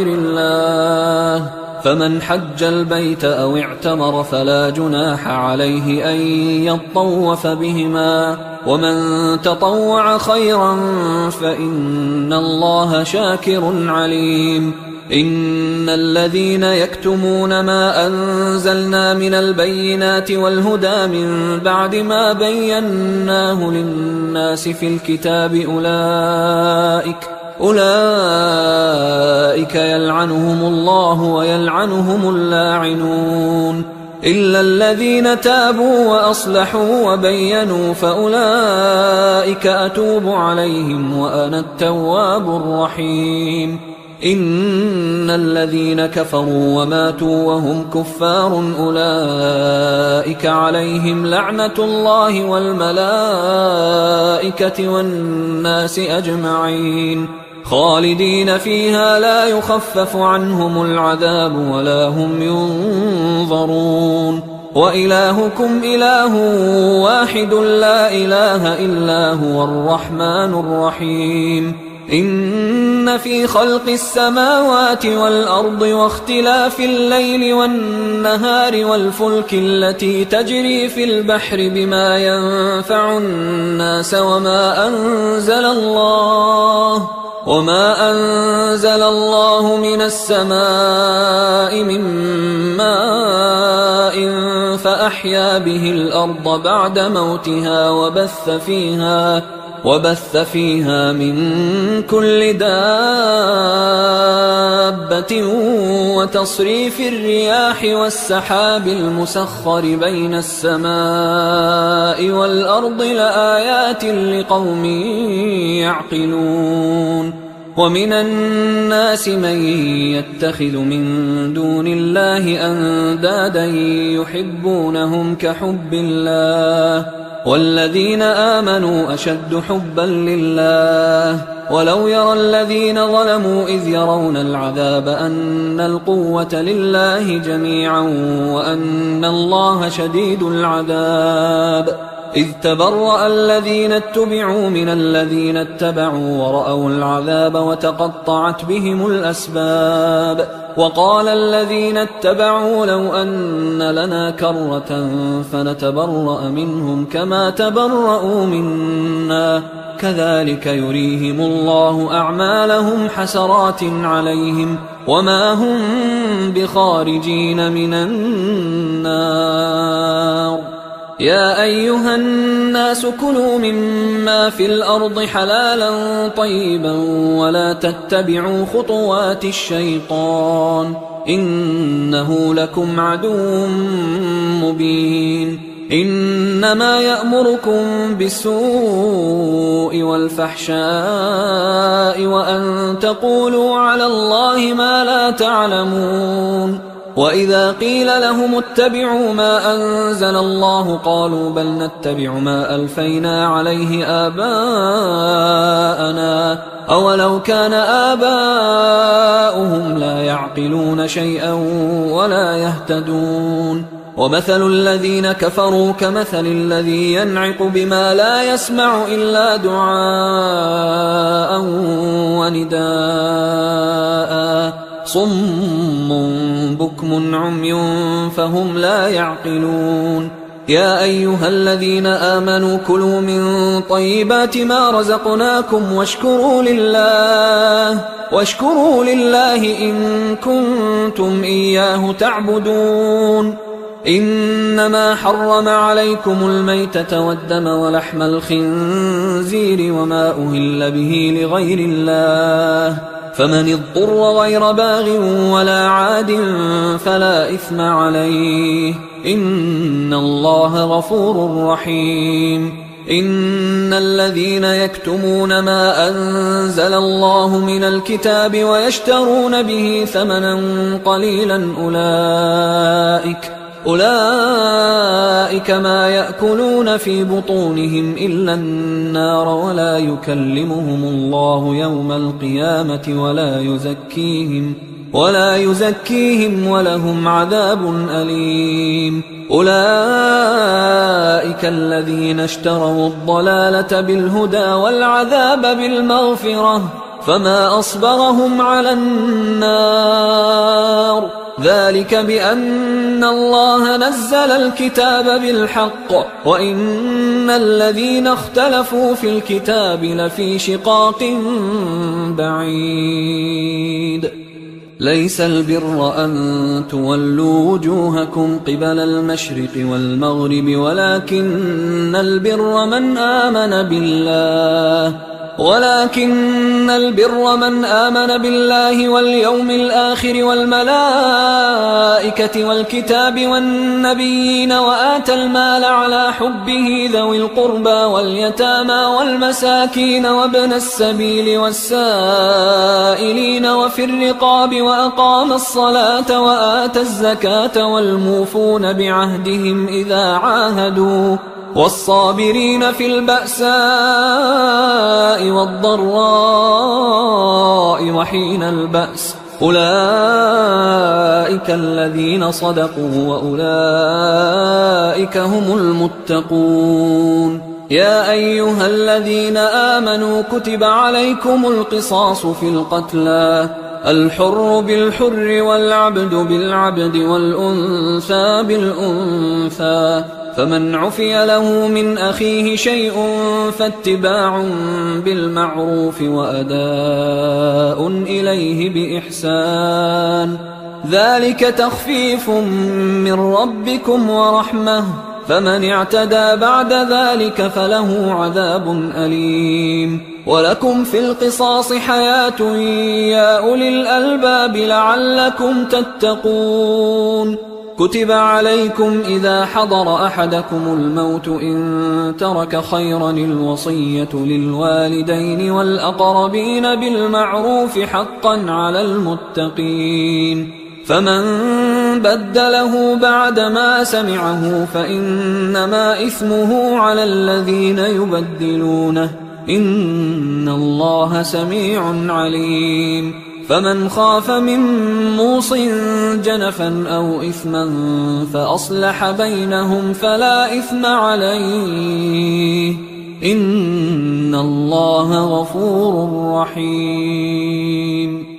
Speaker 1: الله فمن حج البيت أو اعتمر فلا جناح عليه أن يطوف بهما ومن تطوع خيرا فإن الله شاكر عليم إن الذين يكتمون ما أنزلنا من البينات والهدى من بعد ما بيناه للناس في الكتاب أولئك يلعنهم الله ويلعنهم اللاعنون إلا الذين تابوا وأصلحوا وبينوا فأولئك أتوب عليهم وأنا التواب الرحيم إن الذين كفروا وماتوا وهم كفار أولئك عليهم لعنة الله والملائكة والناس أجمعين خالدين فيها لا يخفف عنهم العذاب ولا هم ينظرون وإلهكم إله واحد لا إله إلا هو الرحمن الرحيم إن في خلق السماوات والأرض واختلاف الليل والنهار والفلك التي تجري في البحر بما ينفع الناس وما أنزل الله من السماء من ماء فأحيا به الأرض بعد موتها وبث فيها من كل دابة وتصريف الرياح والسحاب المسخر بين السماء والأرض لآيات لقوم يعقلون ومن الناس من يتخذ من دون الله أندادا يحبونهم كحب الله والذين آمنوا أشد حبا لله ولو يرى الذين ظلموا إذ يرون العذاب أن القوة لله جميعا وأن الله شديد العذاب إذ تبرأ الذين اتبعوا من الذين اتبعوا ورأوا العذاب وتقطعت بهم الأسباب وقال الذين اتبعوا لو أن لنا كرة فنتبرأ منهم كما تبرأوا منا كذلك يريهم الله أعمالهم حسرات عليهم وما هم بخارجين من النار. يا أيها الناس كلوا مما في الأرض حلالا طيبا ولا تتبعوا خطوات الشيطان إنه لكم عدو مبين. إنما يأمركم بالسوء والفحشاء وأن تقولوا على الله ما لا تعلمون. وإذا قيل لهم اتبعوا ما أنزل الله قالوا بل نتبع ما ألفينا عليه آباءنا أولو كان آباؤهم لا يعقلون شيئا ولا يهتدون. ومثل الذين كفروا كمثل الذي ينعق بما لا يسمع إلا دعاء ونداء صم بكم عمي فهم لا يعقلون. يا أيها الذين آمنوا كلوا من طيبات ما رزقناكم واشكروا لله إن كنتم إياه تعبدون. إنما حرم عليكم الميتة والدم ولحم الخنزير وما أهل به لغير الله فمن اضطر غير باغ ولا عاد فلا إثم عليه إن الله غفور رحيم. إن الذين يكتمون ما أنزل الله من الكتاب ويشترون به ثمنا قليلا أولئك ما يأكلون في بطونهم إلا النار ولا يكلمهم الله يوم القيامة ولا يزكيهم ولهم عذاب أليم. أولئك الذين اشتروا الضلالة بالهدى والعذاب بالمغفرة فما أصبرهم على النار ذلك بأن الله نزل الكتاب بالحق وإن الذين اختلفوا في الكتاب لفي شقاق بعيد. ليس البر أن تولوا وجوهكم قبل المشرق والمغرب ولكن البر من آمن بالله واليوم الآخر والملائكة والكتاب والنبيين وآتى المال على حبه ذوي القربى واليتامى والمساكين وابن السبيل والسائلين وفي الرقاب وأقام الصلاة وآتى الزكاة والموفون بعهدهم إذا عاهدوا والصابرين في البأساء والضراء وحين البأس أولئك الذين صدقوا وأولئك هم المتقون. يا أيها الذين آمنوا كتب عليكم القصاص في القتلى الحر بالحر والعبد بالعبد والأنثى بالأنثى فمن عفي له من أخيه شيء فاتباع بالمعروف وأداء إليه بإحسان ذلك تخفيف من ربكم ورحمة فمن اعتدى بعد ذلك فله عذاب أليم. ولكم في القصاص حياة يا أولي الألباب لعلكم تتقون. كتب عليكم إذا حضر أحدكم الموت إن ترك خيرا الوصية للوالدين والأقربين بالمعروف حقا على المتقين فمن بدله بعدما سمعه فإنما إثمه على الذين يبدلونه إن الله سميع عليم. فمن خاف من موص جنفا أو إثما فأصلح بينهم فلا إثم عليه إن الله غفور رحيم.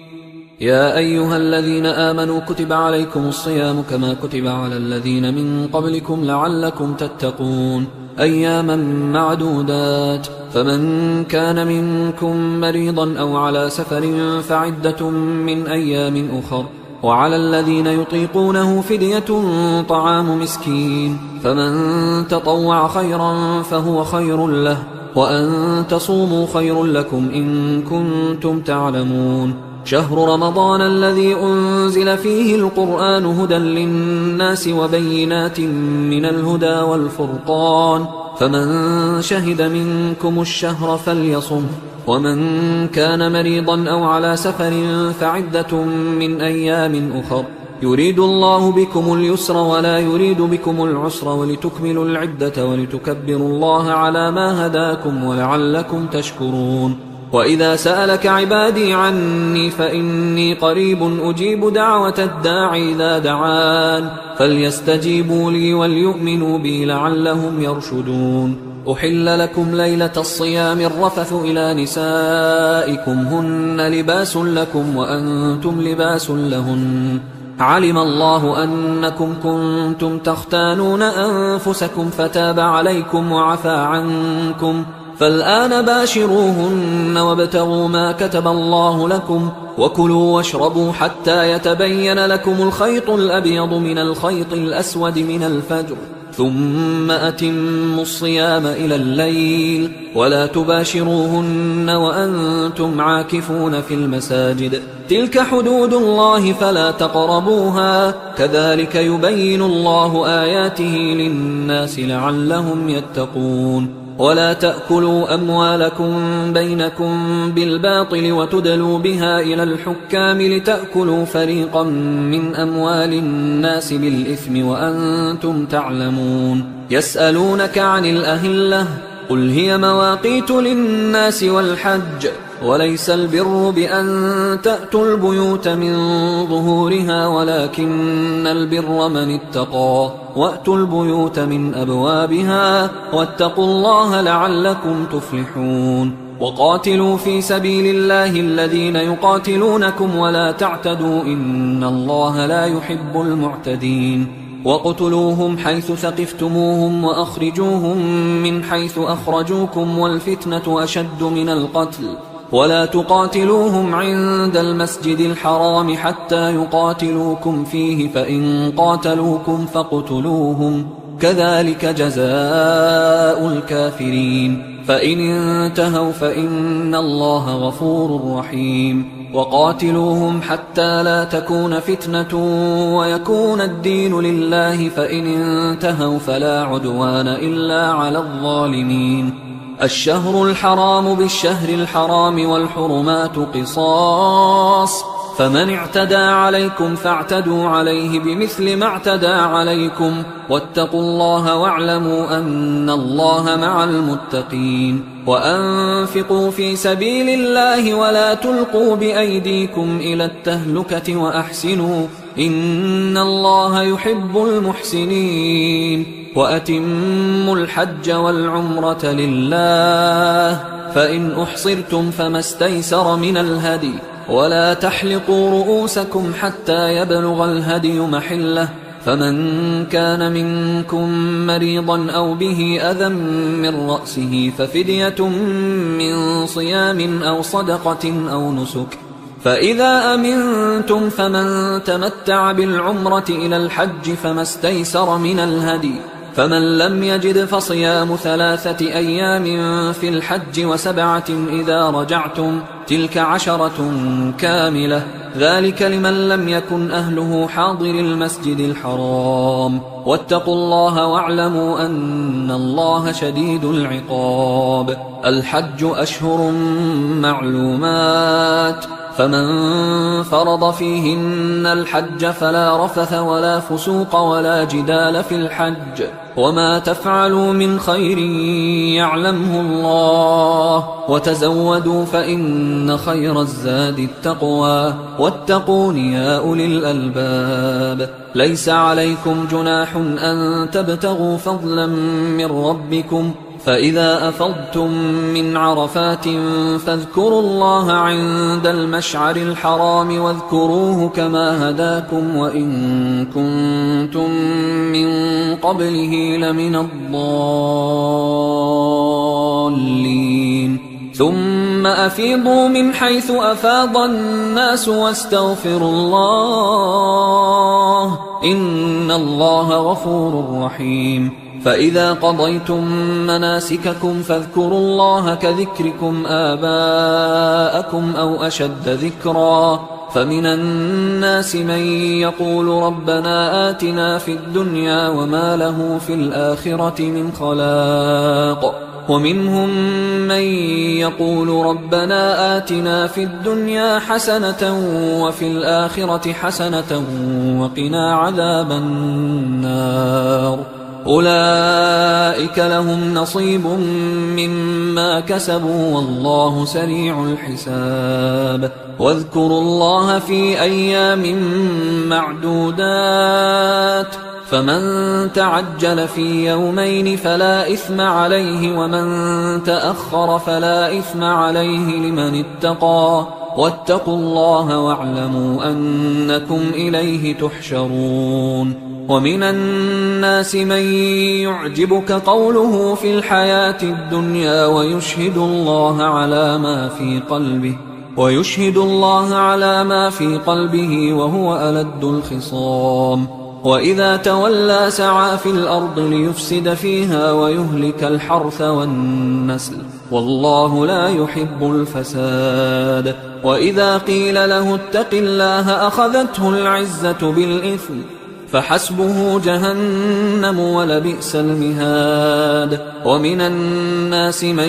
Speaker 1: يا أيها الذين آمنوا كتب عليكم الصيام كما كتب على الذين من قبلكم لعلكم تتقون أياما معدودات، فمن كان منكم مريضا أو على سفر فعدة من أيام أخر، وعلى الذين يطيقونه فدية طعام مسكين، فمن تطوع خيرا فهو خير له، وأن تصوموا خير لكم إن كنتم تعلمون. شهر رمضان الذي أنزل فيه القرآن هدى للناس وبينات من الهدى والفرقان، فمن شهد منكم الشهر فليصم، ومن كان مريضا أو على سفر فعدة من أيام أخر، يريد الله بكم اليسر ولا يريد بكم العسر ولتكملوا العدة ولتكبروا الله على ما هداكم ولعلكم تشكرون. وإذا سألك عبادي عني فإني قريب أجيب دعوة الداعي إذا دعان، فليستجيبوا لي وليؤمنوا بي لعلهم يرشدون. أحل لكم ليلة الصيام الرفث إلى نسائكم هن لباس لكم وأنتم لباس لهن، علم الله أنكم كنتم تختانون أنفسكم فتاب عليكم وعفى عنكم، فالآن باشروهن وابتغوا ما كتب الله لكم، وكلوا واشربوا حتى يتبين لكم الخيط الأبيض من الخيط الأسود من الفجر، ثم أتموا الصيام إلى الليل، ولا تباشروهن وأنتم عاكفون في المساجد، تلك حدود الله فلا تقربوها، كذلك يبين الله آياته للناس لعلهم يتقون. ولا تأكلوا أموالكم بينكم بالباطل وتدلوا بها إلى الحكام لتأكلوا فريقا من أموال الناس بالإثم وأنتم تعلمون. يسألونك عن الأهلة قل هي مواقيت للناس والحج، وليس البر بأن تأتوا البيوت من ظهورها ولكن البر من اتقى، وأتوا البيوت من أبوابها واتقوا الله لعلكم تفلحون. وقاتلوا في سبيل الله الذين يقاتلونكم ولا تعتدوا إن الله لا يحب المعتدين. وقتلوهم حيث ثقفتموهم وأخرجوهم من حيث أخرجوكم والفتنة أشد من القتل، ولا تقاتلوهم عند المسجد الحرام حتى يقاتلوكم فيه، فإن قاتلوكم فاقتلوهم، كذلك جزاء الكافرين، فإن انتهوا فإن الله غفور رحيم. وقاتلوهم حتى لا تكون فتنة ويكون الدين لله، فإن انتهوا فلا عدوان إلا على الظالمين. الشهر الحرام بالشهر الحرام والحرمات قصاص، فمن اعتدى عليكم فاعتدوا عليه بمثل ما اعتدى عليكم، واتقوا الله واعلموا أن الله مع المتقين. وأنفقوا في سبيل الله ولا تلقوا بأيديكم إلى التهلكة وأحسنوا إن الله يحب المحسنين. وأتموا الحج والعمرة لله، فإن أحصرتم فما استيسر من الهدي، ولا تحلقوا رؤوسكم حتى يبلغ الهدي محله، فمن كان منكم مريضا أو به أذى من رأسه ففدية من صيام أو صدقة أو نسك، فإذا أمنتم فمن تمتع بالعمرة إلى الحج فما استيسر من الهدي، فمن لم يجد فصيام 3 أيام في الحج و7 إذا رجعتم، تلك 10 كاملة، ذلك لمن لم يكن أهله حاضر المسجد الحرام. واتقوا الله واعلموا أن الله شديد العقاب. الحج أشهر معلومات، فمن فرض فيهن الحج فلا رفث ولا فسوق ولا جدال في الحج وما تفعلوا من خير يعلمه الله وتزودوا فإن خير الزاد التقوى واتقون يا أولي الألباب ليس عليكم جناح أن تبتغوا فضلا من ربكم فإذا أفضتم من عرفات فاذكروا الله عند المشعر الحرام واذكروه كما هداكم وإن كنتم من قبله لمن الضالين ثم أفيضوا من حيث أفاض الناس واستغفروا الله إن الله غفور رحيم فإذا قضيتم مناسككم فاذكروا الله كذكركم آباءكم أو أشد ذكرا فمن الناس من يقول ربنا آتنا في الدنيا وما له في الآخرة من خلاق ومنهم من يقول ربنا آتنا في الدنيا حسنة وفي الآخرة حسنة وقنا عذاب النار أولئك لهم نصيب مما كسبوا والله سريع الحساب واذكروا الله في أيام معدودات فمن تعجل في يومين فلا إثم عليه ومن تأخر فلا إثم عليه لمن اتقى واتقوا الله واعلموا أنكم إليه تحشرون ومن الناس من يعجبك قوله في الحياة الدنيا ويشهد الله على ما في قلبه وهو ألد الخصام وإذا تولى سعى في الأرض ليفسد فيها ويهلك الحرث والنسل والله لا يحب الفساد وإذا قيل له اتق الله أخذته العزة بالإثم فحسبه جهنم ولبئس المهاد ومن الناس من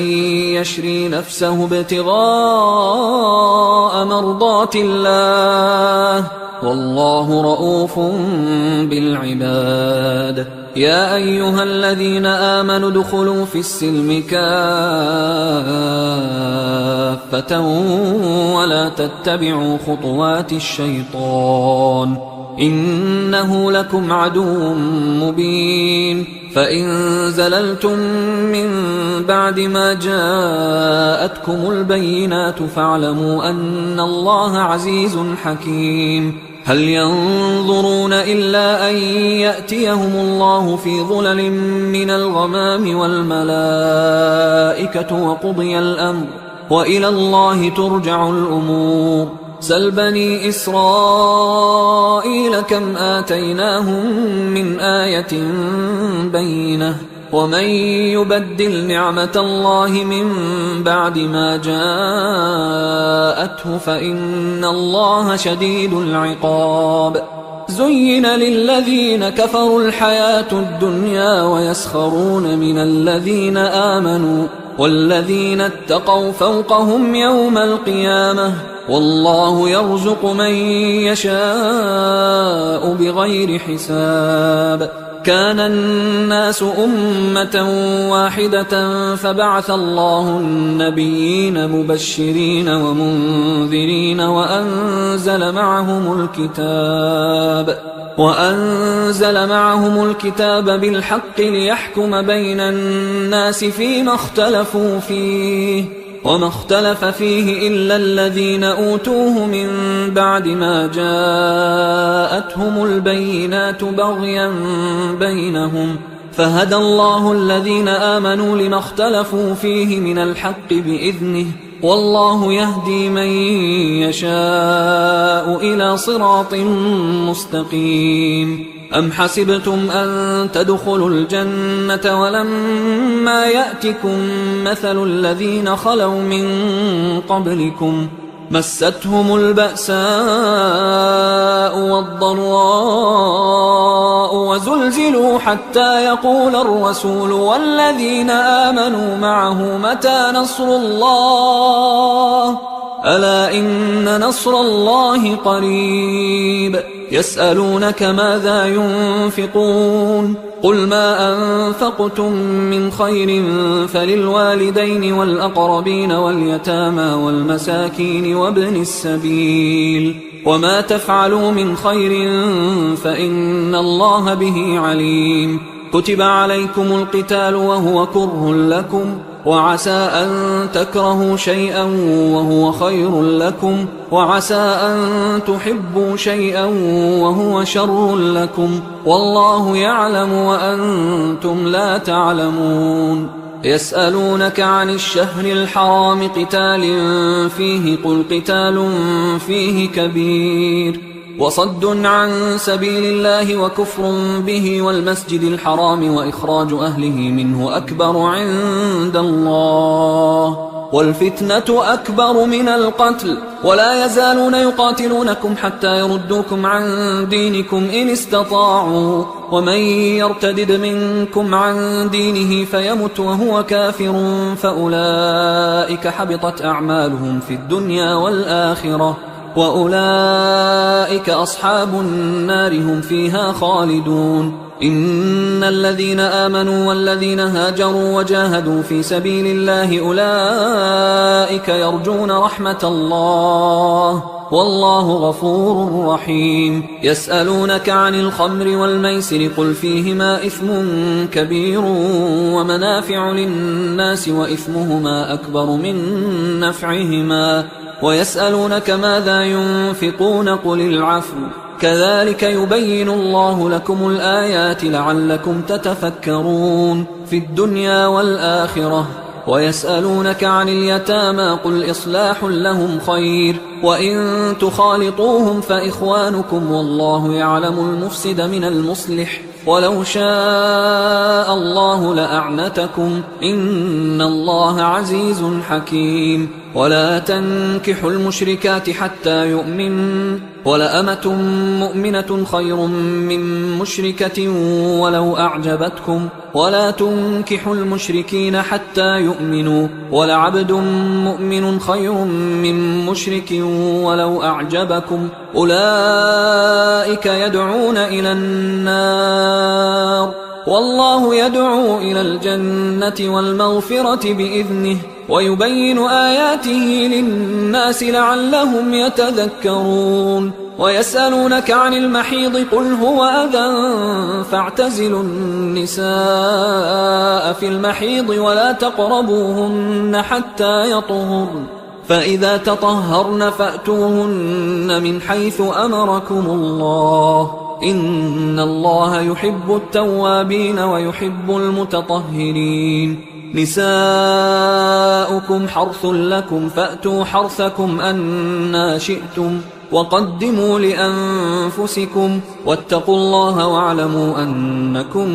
Speaker 1: يشري نفسه ابتغاء مرضات الله والله رؤوف بالعباد يا أيها الذين آمنوا ادخلوا في السلم كافة ولا تتبعوا خطوات الشيطان إنه لكم عدو مبين فإن زللتم من بعد ما جاءتكم البينات فاعلموا أن الله عزيز حكيم هل ينظرون إلا أن يأتيهم الله في ظلل من الغمام والملائكة وقضي الأمر وإلى الله ترجع الأمور سل بني إسرائيل كم آتيناهم من آية بينة ومن يبدل نعمة الله من بعد ما جاءته فإن الله شديد العقاب زين للذين كفروا الحياة الدنيا ويسخرون من الذين آمنوا والذين اتقوا فوقهم يوم القيامة والله يرزق من يشاء بغير حساب كان الناس أمة واحدة فبعث الله النبيين مبشرين ومنذرين وأنزل معهم الكتاب بالحق ليحكم بين الناس فيما اختلفوا فيه وما اختلف فيه إلا الذين أوتوه من بعد ما جاءتهم البينات بغيا بينهم فهدى الله الذين آمنوا لما اختلفوا فيه من الحق بإذنه والله يهدي من يشاء إلى صراط مستقيم أم حسبتم أن تدخلوا الجنة ولما يأتكم مثل الذين خلوا من قبلكم مستهم البأساء والضراء وزلزلوا حتى يقول الرسول والذين آمنوا معه متى نصر الله ألا إن نصر الله قريب يسألونك ماذا ينفقون قل ما أنفقتم من خير فللوالدين والأقربين واليتامى والمساكين وابن السبيل وما تفعلوا من خير فإن الله به عليم كتب عليكم القتال وهو كره لكم وعسى أن تكرهوا شيئا وهو خير لكم وعسى أن تحبوا شيئا وهو شر لكم والله يعلم وأنتم لا تعلمون يسألونك عن الشهر الحرام قتال فيه قل قتال فيه كبير وصد عن سبيل الله وكفر به والمسجد الحرام وإخراج أهله منه أكبر عند الله والفتنة أكبر من القتل ولا يزالون يقاتلونكم حتى يردوكم عن دينكم إن استطاعوا ومن يرتدد منكم عن دينه فيمت وهو كافر فأولئك حبطت أعمالهم في الدنيا والآخرة وأولئك أصحاب النار هم فيها خالدون إن الذين آمنوا والذين هاجروا وجاهدوا في سبيل الله أولئك يرجون رحمة الله والله غفور رحيم يسألونك عن الخمر والميسر قل فيهما إثم كبير ومنافع للناس وإثمهما أكبر من نفعهما ويسألونك ماذا ينفقون قل العفو كذلك يبين الله لكم الآيات لعلكم تتفكرون في الدنيا والآخرة ويسألونك عن اليتامى قل إصلاح لهم خير وإن تخالطوهم فإخوانكم والله يعلم المفسد من المصلح ولو شاء الله لأعنتكم إن الله عزيز حكيم ولا تنكحوا المشركات حتى يؤمن ولأمة مؤمنة خير من مشركة ولو أعجبتكم ولا تنكحوا المشركين حتى يؤمنوا ولعبد مؤمن خير من مشرك ولو أعجبكم أولئك يدعون إلى النار والله يدعو إلى الجنة والمغفرة بإذنه ويبين آياته للناس لعلهم يتذكرون ويسألونك عن المحيض قل هو أذى فاعتزلوا النساء في المحيض ولا تقربوهن حتى يطهرن فإذا تطهرن فأتوهن من حيث أمركم الله إن الله يحب التوابين ويحب المتطهرين نساؤكم حرث لكم فأتوا حرثكم أنى شئتم وقدموا لأنفسكم واتقوا الله واعلموا أنكم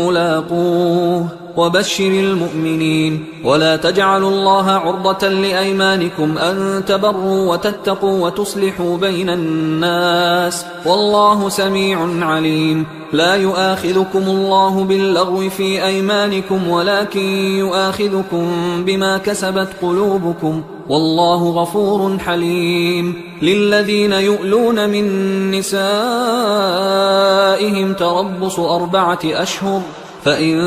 Speaker 1: ملاقوه وبشر المؤمنين ولا تجعلوا الله عرضة لأيمانكم أن تبروا وتتقوا وتصلحوا بين الناس والله سميع عليم لا يؤاخذكم الله باللغو في أيمانكم ولكن يؤاخذكم بما كسبت قلوبكم والله غفور حليم للذين يؤلون من نسائهم تربص 4 أشهر فإن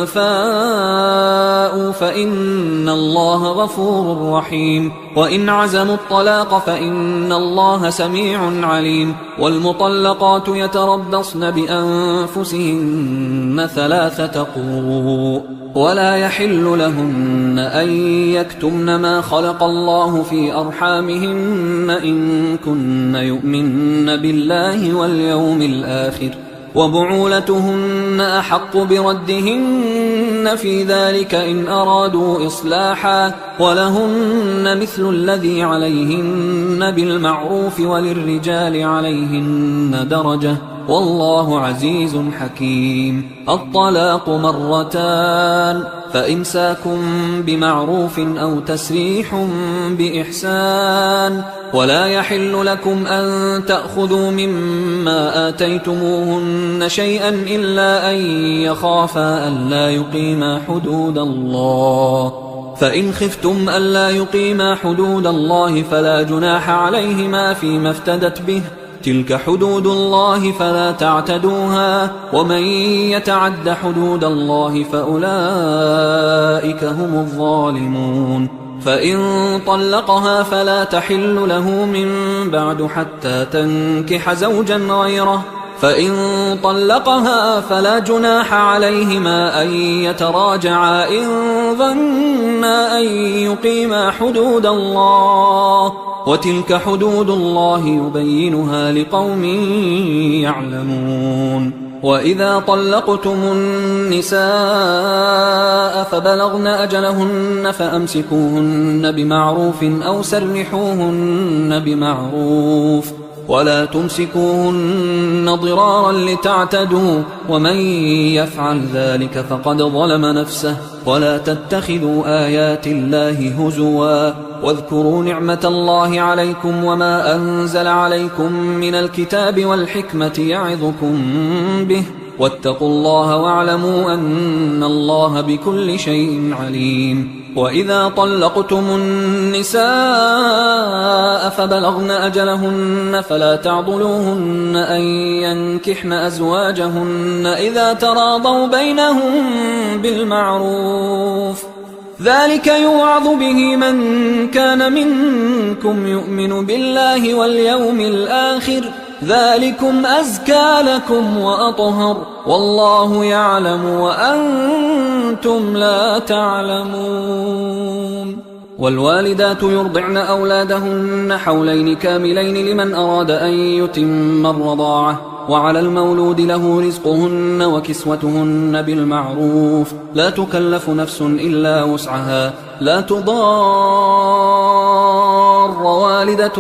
Speaker 1: فاءوا فإن الله غفور رحيم وإن عزموا الطلاق فإن الله سميع عليم والمطلقات يتربصن بأنفسهن 3 قروء ولا يحل لهن أن يكتمن ما خلق الله في أرحامهن إن كن يؤمن بالله واليوم الآخر وبعولتهن أحق بردهن في ذلك إن أرادوا إصلاحا ولهن مثل الذي عليهن بالمعروف وللرجال عليهن درجة والله عزيز حكيم الطلاق 2 فإمساك بمعروف أو تسريح بإحسان ولا يحل لكم أن تأخذوا مما آتيتموهن شيئا إلا أن يخافا ألا يقيما حدود الله فإن خفتم ألا يقيما حدود الله فلا جناح عليهما فيما افتدت به، تلك حدود الله فلا تعتدوها، ومن يتعد حدود الله فأولئك هم الظالمون. فإن طلقها فلا تحل له من بعد حتى تنكح زوجا غيره، فإن طلقها فلا جناح عليهما أن يتراجعا إن ظنا أن يقيما حدود الله، وتلك حدود الله يبينها لقوم يعلمون. وإذا طلقتم النساء فبلغن أجلهن فأمسكوهن بمعروف أو سرحوهن بمعروف، ولا تمسكوهن ضرارا لتعتدوا، ومن يفعل ذلك فقد ظلم نفسه. ولا تتخذوا آيات الله هزوا، واذكروا نعمة الله عليكم وما أنزل عليكم من الكتاب والحكمة يعظكم به، واتقوا الله واعلموا أن الله بكل شيء عليم. وإذا طلقتم النساء فبلغن أجلهن فلا تعضلوهن أن ينكحن أزواجهن إذا تراضوا بينهم بالمعروف، ذلك يوعظ به من كان منكم يؤمن بالله واليوم الآخر، ذلكم أزكى لكم وأطهر، والله يعلم وأنتم لا تعلمون. والوالدات يرضعن أولادهن حولين كاملين لمن أراد أن يتم الرضاعة، وعلى المولود له رزقهن وكسوتهن بالمعروف، لا تكلف نفس إلا وسعها، لا تضار والدة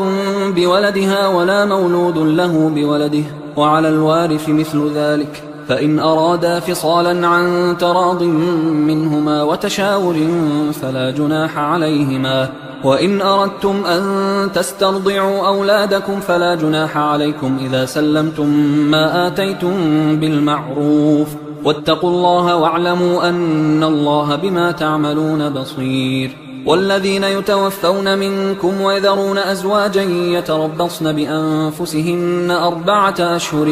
Speaker 1: بولدها ولا مولود له بولده، وعلى الوارث مثل ذلك، فإن أرادا فصالا عن تراض منهما وتشاور فلا جناح عليهما. وإن أردتم أن تسترضعوا أولادكم فلا جناح عليكم إذا سلمتم ما آتيتم بالمعروف، واتقوا الله واعلموا أن الله بما تعملون بصير. والذين يتوفون منكم ويذرون أزواجا يتربصن بأنفسهن 4 أشهر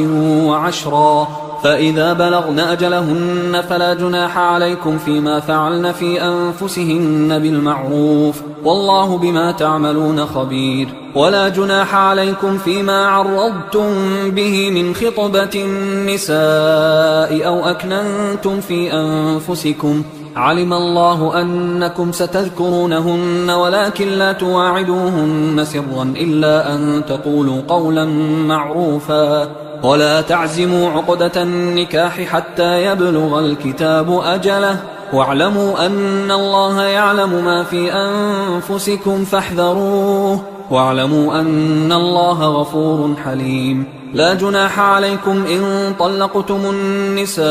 Speaker 1: و10، فإذا بلغن أجلهن فلا جناح عليكم فيما فعلن في أنفسهن بالمعروف، والله بما تعملون خبير. ولا جناح عليكم فيما عرضتم به من خطبة النساء أو أكننتم في أنفسكم، علم الله أنكم ستذكرونهن ولكن لا تواعدوهن سرا إلا أن تقولوا قولا معروفا، ولا تعزموا عقدة النكاح حتى يبلغ الكتاب أجله، واعلموا أن الله يعلم ما في أنفسكم فاحذروه، واعلموا أن الله غفور حليم. لا جناح عليكم إن طلقتم النساء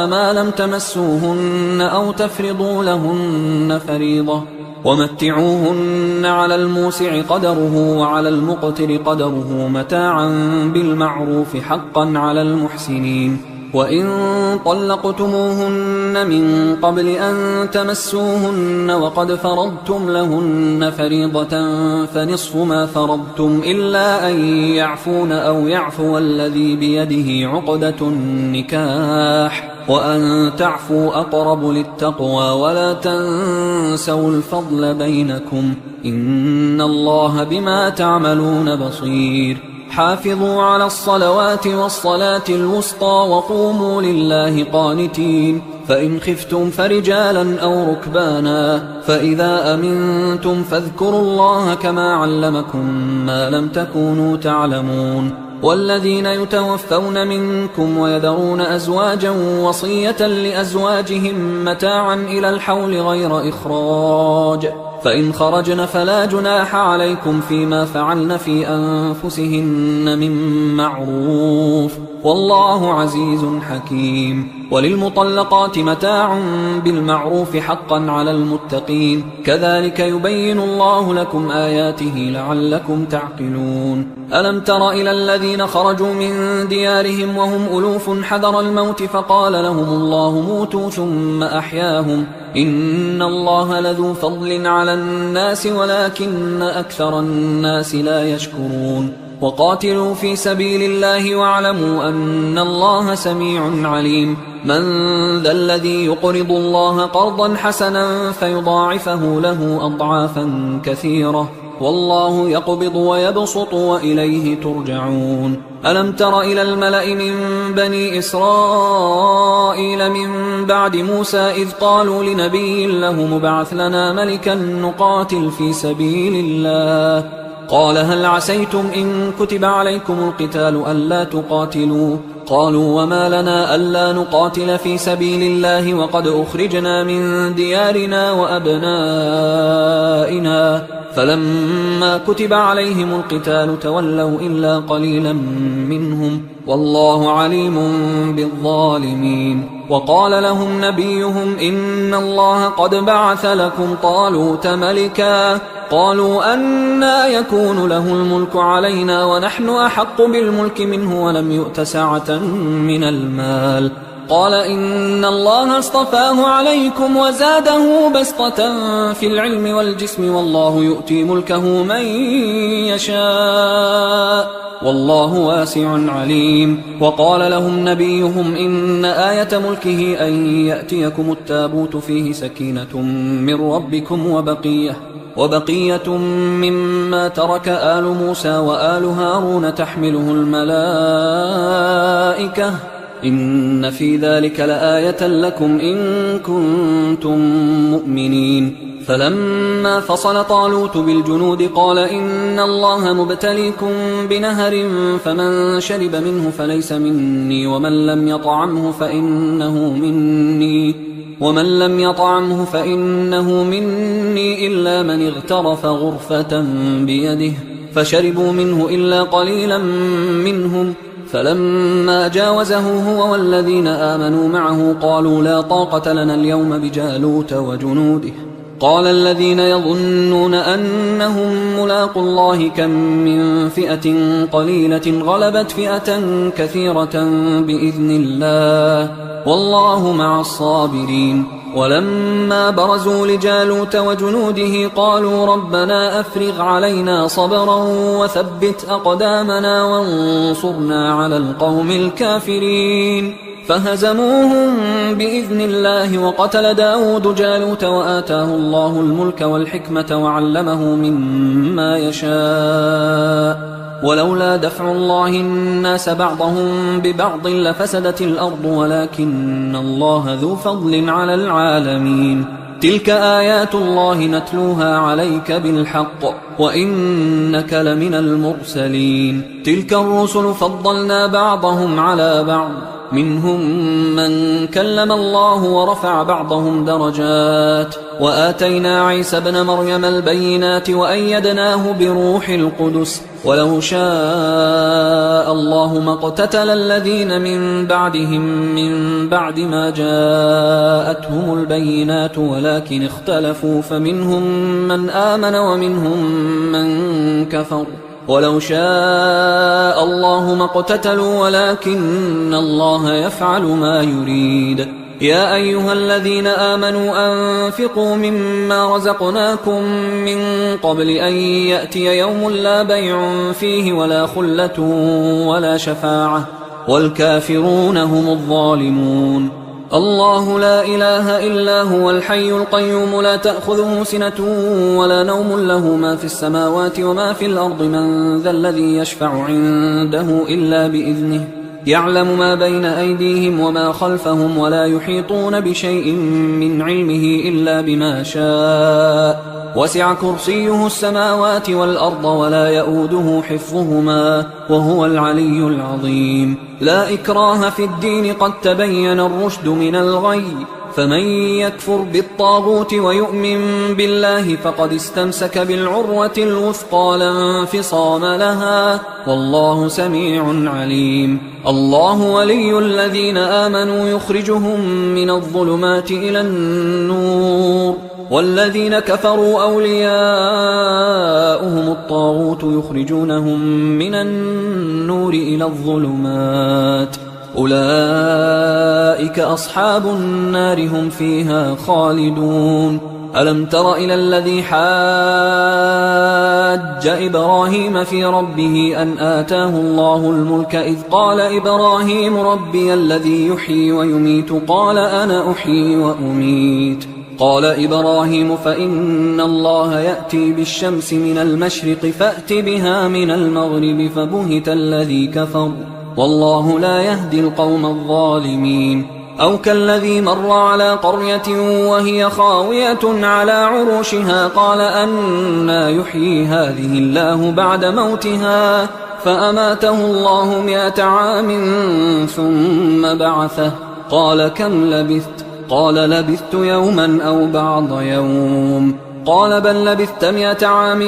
Speaker 1: ما لم تمسوهن أو تفرضوا لهن فريضة، ومتعوهن على الموسع قدره وعلى المقتر قدره متاعا بالمعروف حقا على المحسنين. وإن طلقتموهن من قبل أن تمسوهن وقد فرضتم لهن فريضة فنصف ما فرضتم إلا أن يعفون أو يعفو الذي بيده عقدة النكاح، وأن تعفوا أقرب للتقوى، ولا تنسوا الفضل بينكم، إن الله بما تعملون بصير. حافظوا على الصلوات والصلاة الوسطى وقوموا لله قانتين، فإن خفتم فرجالا أو ركبانا، فإذا أمنتم فاذكروا الله كما علمكم ما لم تكونوا تعلمون. والذين يتوفون منكم ويذرون أزواجا وصية لأزواجهم متاعا إلى الحول غير إخراج، فإن خرجن فلا جناح عليكم فيما فعلن في أنفسهن من معروف، والله عزيز حكيم. وللمطلقات متاع بالمعروف حقا على المتقين، كذلك يبين الله لكم آياته لعلكم تعقلون. ألم تر إلى الذين خرجوا من ديارهم وهم ألوف حذر الموت فقال لهم الله موتوا ثم أحياهم، إن الله لذو فضل على الناس ولكن أكثر الناس لا يشكرون. وقاتلوا في سبيل الله واعلموا أن الله سميع عليم. من ذا الذي يقرض الله قرضا حسنا فيضاعفه له أضعافا كثيرة، والله يقبض ويبسط وإليه ترجعون. ألم تر إلى الملأ من بني إسرائيل من بعد موسى إذ قالوا لنبي له مبعث لنا ملكا نقاتل في سبيل الله، قال هل عسيتم إن كتب عليكم القتال ألا تقاتلوا؟ قالوا وما لنا ألا نقاتل في سبيل الله وقد أخرجنا من ديارنا وأبنائنا، فلما كتب عليهم القتال تولوا إلا قليلا منهم، والله عليم بالظالمين. وقال لهم نبيهم إن الله قد بعث لكم طالوت ملكا، قالوا أنى يكون له الملك علينا ونحن أحق بالملك منه ولم يؤت سعة من المال، قال إن الله اصطفاه عليكم وزاده بسطة في العلم والجسم، والله يؤتي ملكه من يشاء والله واسع عليم. وقال لهم نبيهم إن آية ملكه أن يأتيكم التابوت فيه سكينة من ربكم وبقية مما ترك آل موسى وآل هارون تحمله الملائكة، إن في ذلك لآية لكم إن كنتم مؤمنين. فلما فصل طالوت بالجنود قال إن الله مبتليكم بنهر فمن شرب منه فليس مني ومن لم يطعمه فإنه مني إلا من اغترف غرفة بيده، فشربوا منه إلا قليلا منهم. فلما جاوزه هو والذين آمنوا معه قالوا لا طاقة لنا اليوم بجالوت وجنوده. قال الذين يظنون أنهم ملاقوا الله كم من فئة قليلة غلبت فئة كثيرة بإذن الله والله مع الصابرين. ولما برزوا لجالوت وجنوده قالوا ربنا أفرغ علينا صبرا وثبت أقدامنا وانصرنا على القوم الكافرين، فهزموهم بإذن الله. وقتل داود جالوت وآتاه الله الملك والحكمة وعلمه مما يشاء، ولولا دفع الله الناس بعضهم ببعض لفسدت الأرض ولكن الله ذو فضل على العالمين. تلك آيات الله نتلوها عليك بالحق وإنك لمن المرسلين. تلك الرسل فضلنا بعضهم على بعض، منهم من كلم الله ورفع بعضهم درجات، وآتينا عيسى ابن مريم البينات وأيدناه بروح القدس، ولو شاء الله ما اقتتل الذين من بعدهم من بعد ما جاءتهم البينات ولكن اختلفوا فمنهم من آمن ومنهم من كفر، ولو شاء الله ما اقتتلوا ولكن الله يفعل ما يريد. يا أيها الذين آمنوا أنفقوا مما رزقناكم من قبل أن يأتي يوم لا بيع فيه ولا خلة ولا شفاعة والكافرون هم الظالمون. الله لا إله إلا هو الحي القيوم لا تأخذه سنة ولا نوم، له ما في السماوات وما في الأرض، من ذا الذي يشفع عنده إلا بإذنه، يعلم ما بين أيديهم وما خلفهم ولا يحيطون بشيء من علمه إلا بما شاء، وسع كرسيه السماوات والأرض ولا يؤوده حفظهما وهو العلي العظيم. لا إكراه في الدين قد تبين الرشد من الغي، فمن يكفر بالطاغوت ويؤمن بالله فقد استمسك بالعروة الوثقى لا انفصام لها، والله سميع عليم. الله ولي الذين آمنوا يخرجهم من الظلمات إلى النور، والذين كفروا أولياؤهم الطاغوت يخرجونهم من النور إلى الظلمات، أولئك أصحاب النار هم فيها خالدون. ألم تر إلى الذي حاج إبراهيم في ربه أن آتاه الله الملك إذ قال إبراهيم ربي الذي يحيي ويميت قال أنا أحيي وأميت. قال إبراهيم فإن الله يأتي بالشمس من المشرق فأت بها من المغرب فبهت الذي كفر والله لا يهدي القوم الظالمين. أو كالذي مر على قرية وهي خاوية على عروشها قال أنى يحيي هذه الله بعد موتها فأماته الله 100 عام ثم بعثه قال كم لبثت؟ قال لبثت يوما أو بعض يوم. قال بل لبثت 100 عام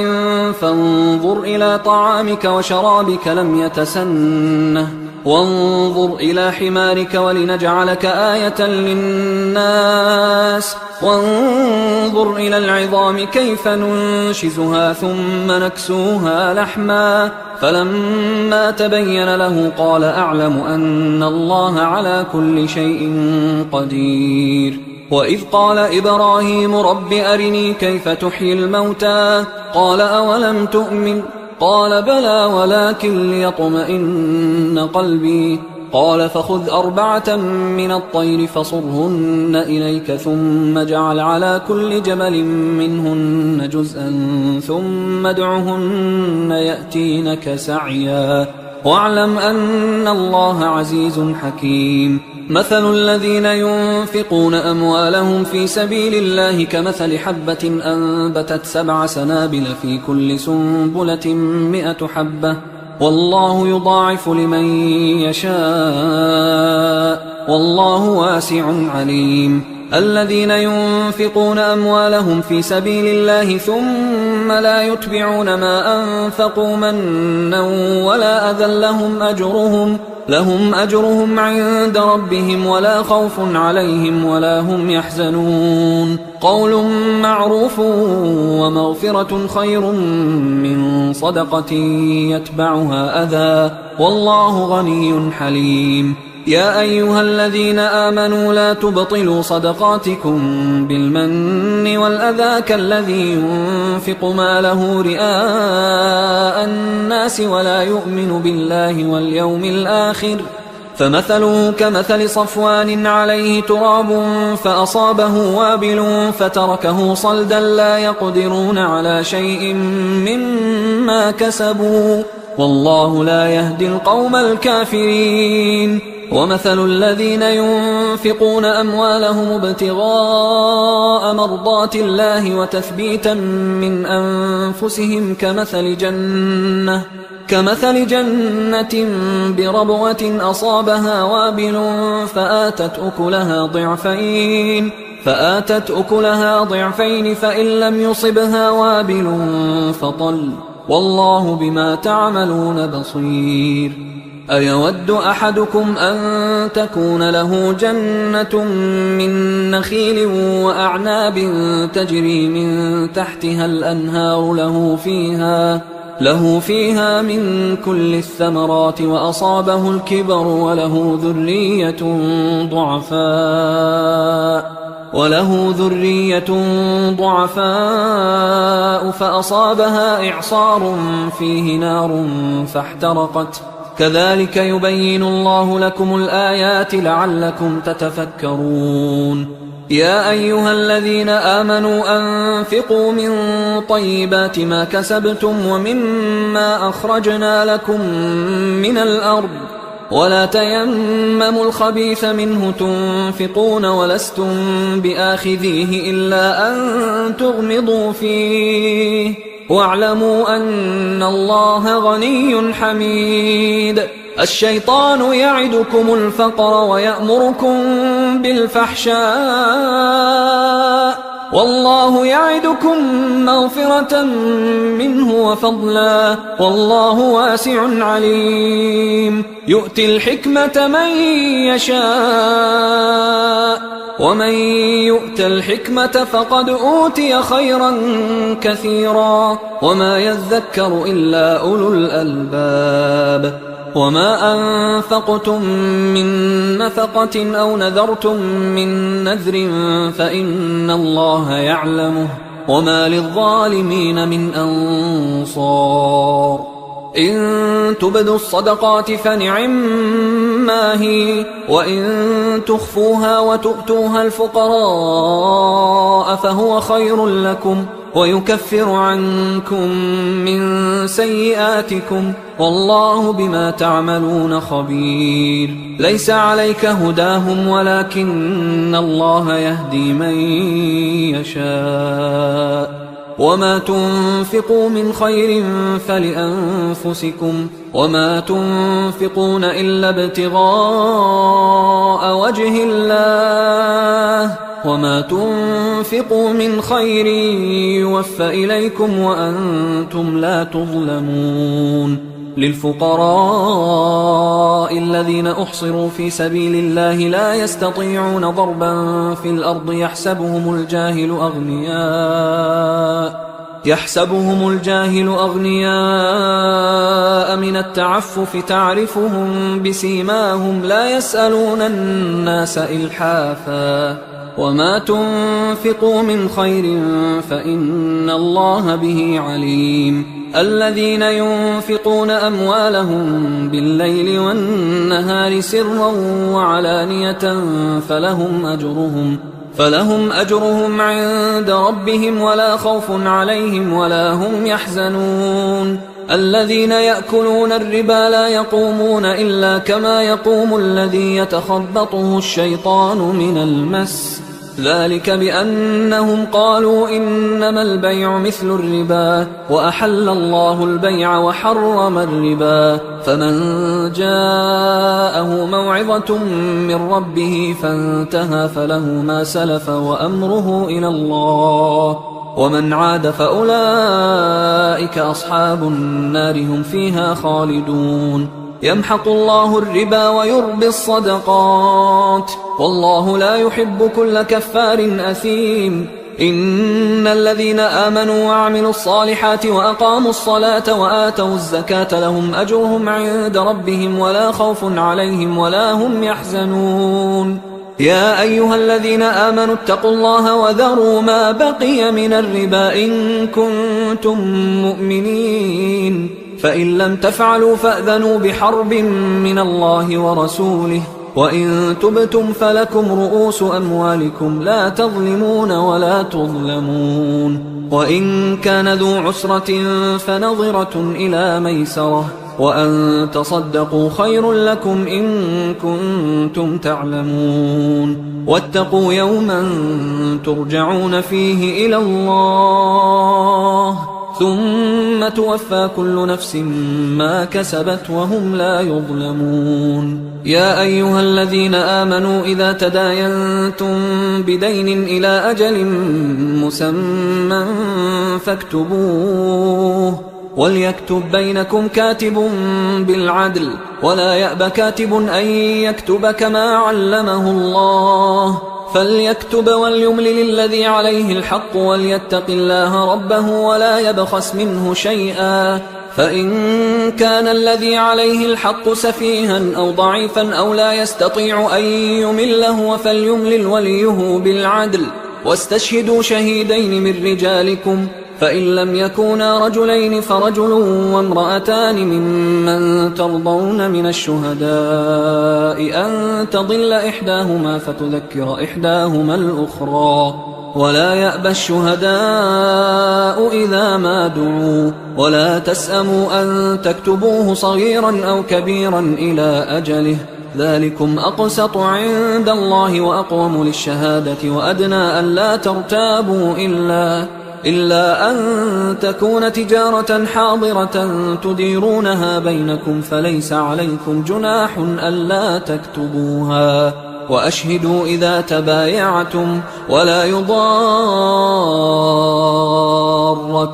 Speaker 1: فانظر إلى طعامك وشرابك لم يتسنه وانظر إلى حمارك ولنجعلك آية للناس وانظر إلى العظام كيف ننشزها ثم نكسوها لحما فلما تبين له قال أعلم أن الله على كل شيء قدير. وإذ قال إبراهيم رب أرني كيف تحيي الموتى قال أولم تؤمن قال بلى ولكن ليطمئن قلبي قال فخذ 4 من الطير فصرهن إليك ثم اجعل على كل جبل منهن جزءا ثم ادعهن يأتينك سعيا واعلم أن الله عزيز حكيم. مثل الذين ينفقون أموالهم في سبيل الله كمثل حبة أنبتت 7 سنابل في كل سنبلة 100 حبة والله يضاعف لمن يشاء والله واسع عليم. الذين ينفقون أموالهم في سبيل الله ثم لا يتبعون ما أنفقوا منا ولا أذى لهم أجرهم عند ربهم ولا خوف عليهم ولا هم يحزنون. قول معروف ومغفرة خير من صدقة يتبعها أذى والله غني حليم. يا أيها الذين آمنوا لا تبطلوا صدقاتكم بالمن والأذى كالذي ينفق ماله رئاء الناس ولا يؤمن بالله واليوم الآخر فمثله كمثل صفوان عليه تراب فأصابه وابل فتركه صلدا لا يقدرون على شيء مما كسبوا والله لا يهدي القوم الكافرين. ومثل الذين ينفقون أموالهم ابتغاء مرضات الله وتثبيتا من أنفسهم كمثل جنة بربوة أصابها وابل فآتت أكلها ضعفين فإن لم يصبها وابل فطل والله بما تعملون بصير. أيود أحدكم أن تكون له جنة من نخيل وأعناب تجري من تحتها الأنهار له فيها من كل الثمرات وأصابه الكبر وله ذرية ضعفاء فأصابها إعصار فيه نار فاحترقت كذلك يبين الله لكم الآيات لعلكم تتفكرون. يا أيها الذين آمنوا أنفقوا من طيبات ما كسبتم ومما أخرجنا لكم من الأرض ولا تيمموا الخبيث منه تنفقون ولستم بآخذيه إلا أن تغمضوا فيه واعلموا أن الله غني حميد. الشيطان يعدكم الفقر ويأمركم بالفحشاء والله يعدكم مغفرة منه وفضلا والله واسع عليم. يؤتي الحكمة من يشاء ومن يؤت الحكمة فقد أوتي خيرا كثيرا وما يذكر إلا أولو الألباب. وما أنفقتم من نفقة أو نذرتم من نذر فإن الله يعلمه وما للظالمين من أنصار. إن تبدوا الصدقات فنعما هي وإن تخفوها وتؤتوها الفقراء فهو خير لكم ويكفر عنكم من سيئاتكم والله بما تعملون خبير. ليس عليك هداهم ولكن الله يهدي من يشاء وما تنفقوا من خير فلأنفسكم وما تنفقون إلا ابتغاء وجه الله وما تنفقوا من خير يوفى إليكم وأنتم لا تظلمون. للفقراء الذين أحصروا في سبيل الله لا يستطيعون ضربا في الأرض يحسبهم الجاهل أغنياء من التعفف تعرفهم بسيماهم لا يسألون الناس إلحافا وما تنفقوا من خير فإن الله به عليم. الذين ينفقون أموالهم بالليل والنهار سرا وعلانية فلهم أجرهم عند ربهم ولا خوف عليهم ولا هم يحزنون. الذين يأكلون الربا لا يقومون إلا كما يقوم الذي يتخبطه الشيطان من المس ذلك بأنهم قالوا إنما البيع مثل الربا وأحل الله البيع وحرم الربا. فمن جاءه موعظة من ربه فانتهى فله ما سلف وأمره إلى الله ومن عاد فأولئك أصحاب النار هم فيها خالدون. يمحق الله الربا ويربي الصدقات والله لا يحب كل كفار أثيم. إن الذين آمنوا وعملوا الصالحات وأقاموا الصلاة وآتوا الزكاة لهم أجرهم عند ربهم ولا خوف عليهم ولا هم يحزنون. يا أيها الذين آمنوا اتقوا الله وذروا ما بقي من الربا إن كنتم مؤمنين فإن لم تفعلوا فأذنوا بحرب من الله ورسوله وإن تبتم فلكم رؤوس أموالكم لا تظلمون ولا تظلمون. وإن كان ذو عسرة فنظرة إلى ميسرة وأن تصدقوا خير لكم إن كنتم تعلمون. واتقوا يوما ترجعون فيه إلى الله ثم توفى كل نفس ما كسبت وهم لا يظلمون. يا أيها الذين آمنوا إذا تداينتم بدين إلى أجل مسمى فاكتبوه وليكتب بينكم كاتب بالعدل ولا يأب كاتب أن يكتب كما علمه الله فليكتب وليملل الذي عليه الحق وليتق الله ربه ولا يبخس منه شيئا فإن كان الذي عليه الحق سفيها أو ضعيفا أو لا يستطيع أن يمله فليملل وليه بالعدل واستشهدوا شهيدين من رجالكم فإن لم يكونا رجلين فرجل وامرأتان ممن ترضون من الشهداء أن تضل إحداهما فتذكر إحداهما الأخرى ولا يأبى الشهداء إذا ما دعوا ولا تسأموا أن تكتبوه صغيرا أو كبيرا إلى أجله ذلكم أقسط عند الله وأقوم للشهادة وأدنى ألا ترتابوا إلا أن تكون تجارة حاضرة تديرونها بينكم فليس عليكم جناح ألا تكتبوها وأشهدوا إذا تبايعتم ولا يضار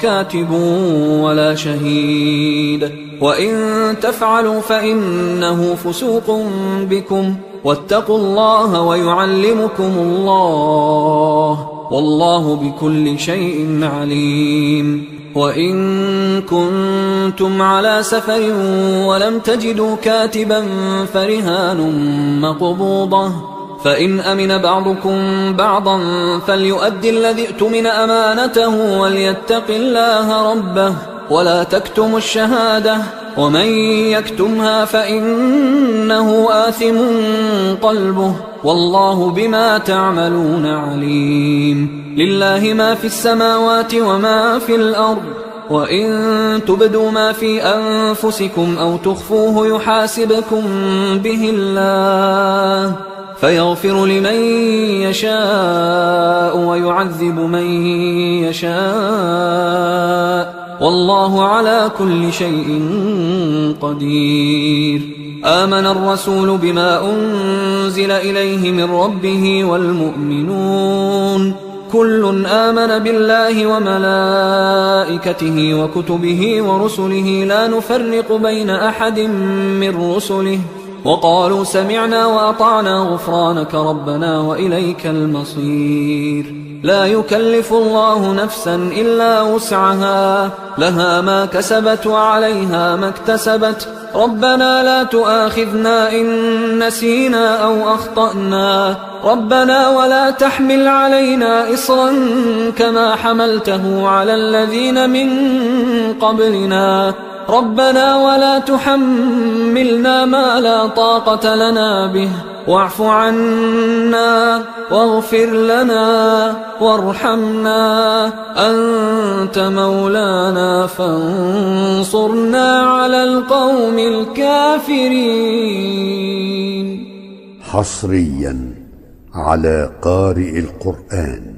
Speaker 1: كاتب ولا شهيد وإن تفعلوا فإنه فسوق بكم واتقوا الله ويعلمكم الله والله بكل شيء عليم وإن كنتم على سفر ولم تجدوا كاتبا فرهان مقبوضة فإن أمن بعضكم بعضا فليؤدي الذي اؤتمن أمانته وليتق الله ربه ولا تكتموا الشهادة ومن يكتمها فإنه آثم قلبه والله بما تعملون عليم لله ما في السماوات وما في الأرض وإن تبدوا ما في أنفسكم أو تخفوه يحاسبكم به الله فيغفر لمن يشاء ويعذب من يشاء والله على كل شيء قدير آمن الرسول بما أنزل إليه من ربه والمؤمنون كل آمن بالله وملائكته وكتبه ورسله لا نفرق بين أحد من رسله وقالوا سمعنا وأطعنا غفرانك ربنا وإليك المصير لا يكلف الله نفسا إلا وسعها لها ما كسبت وعليها ما اكتسبت ربنا لا تؤاخذنا إن نسينا أو أخطأنا ربنا ولا تحمل علينا إصرا كما حملته على الذين من قبلنا ربنا ولا تحملنا ما لا طاقة لنا به واعف عنا واغفر لنا وارحمنا أنت مولانا فانصرنا على القوم الكافرين.
Speaker 2: حصريا على قارئ القرآن.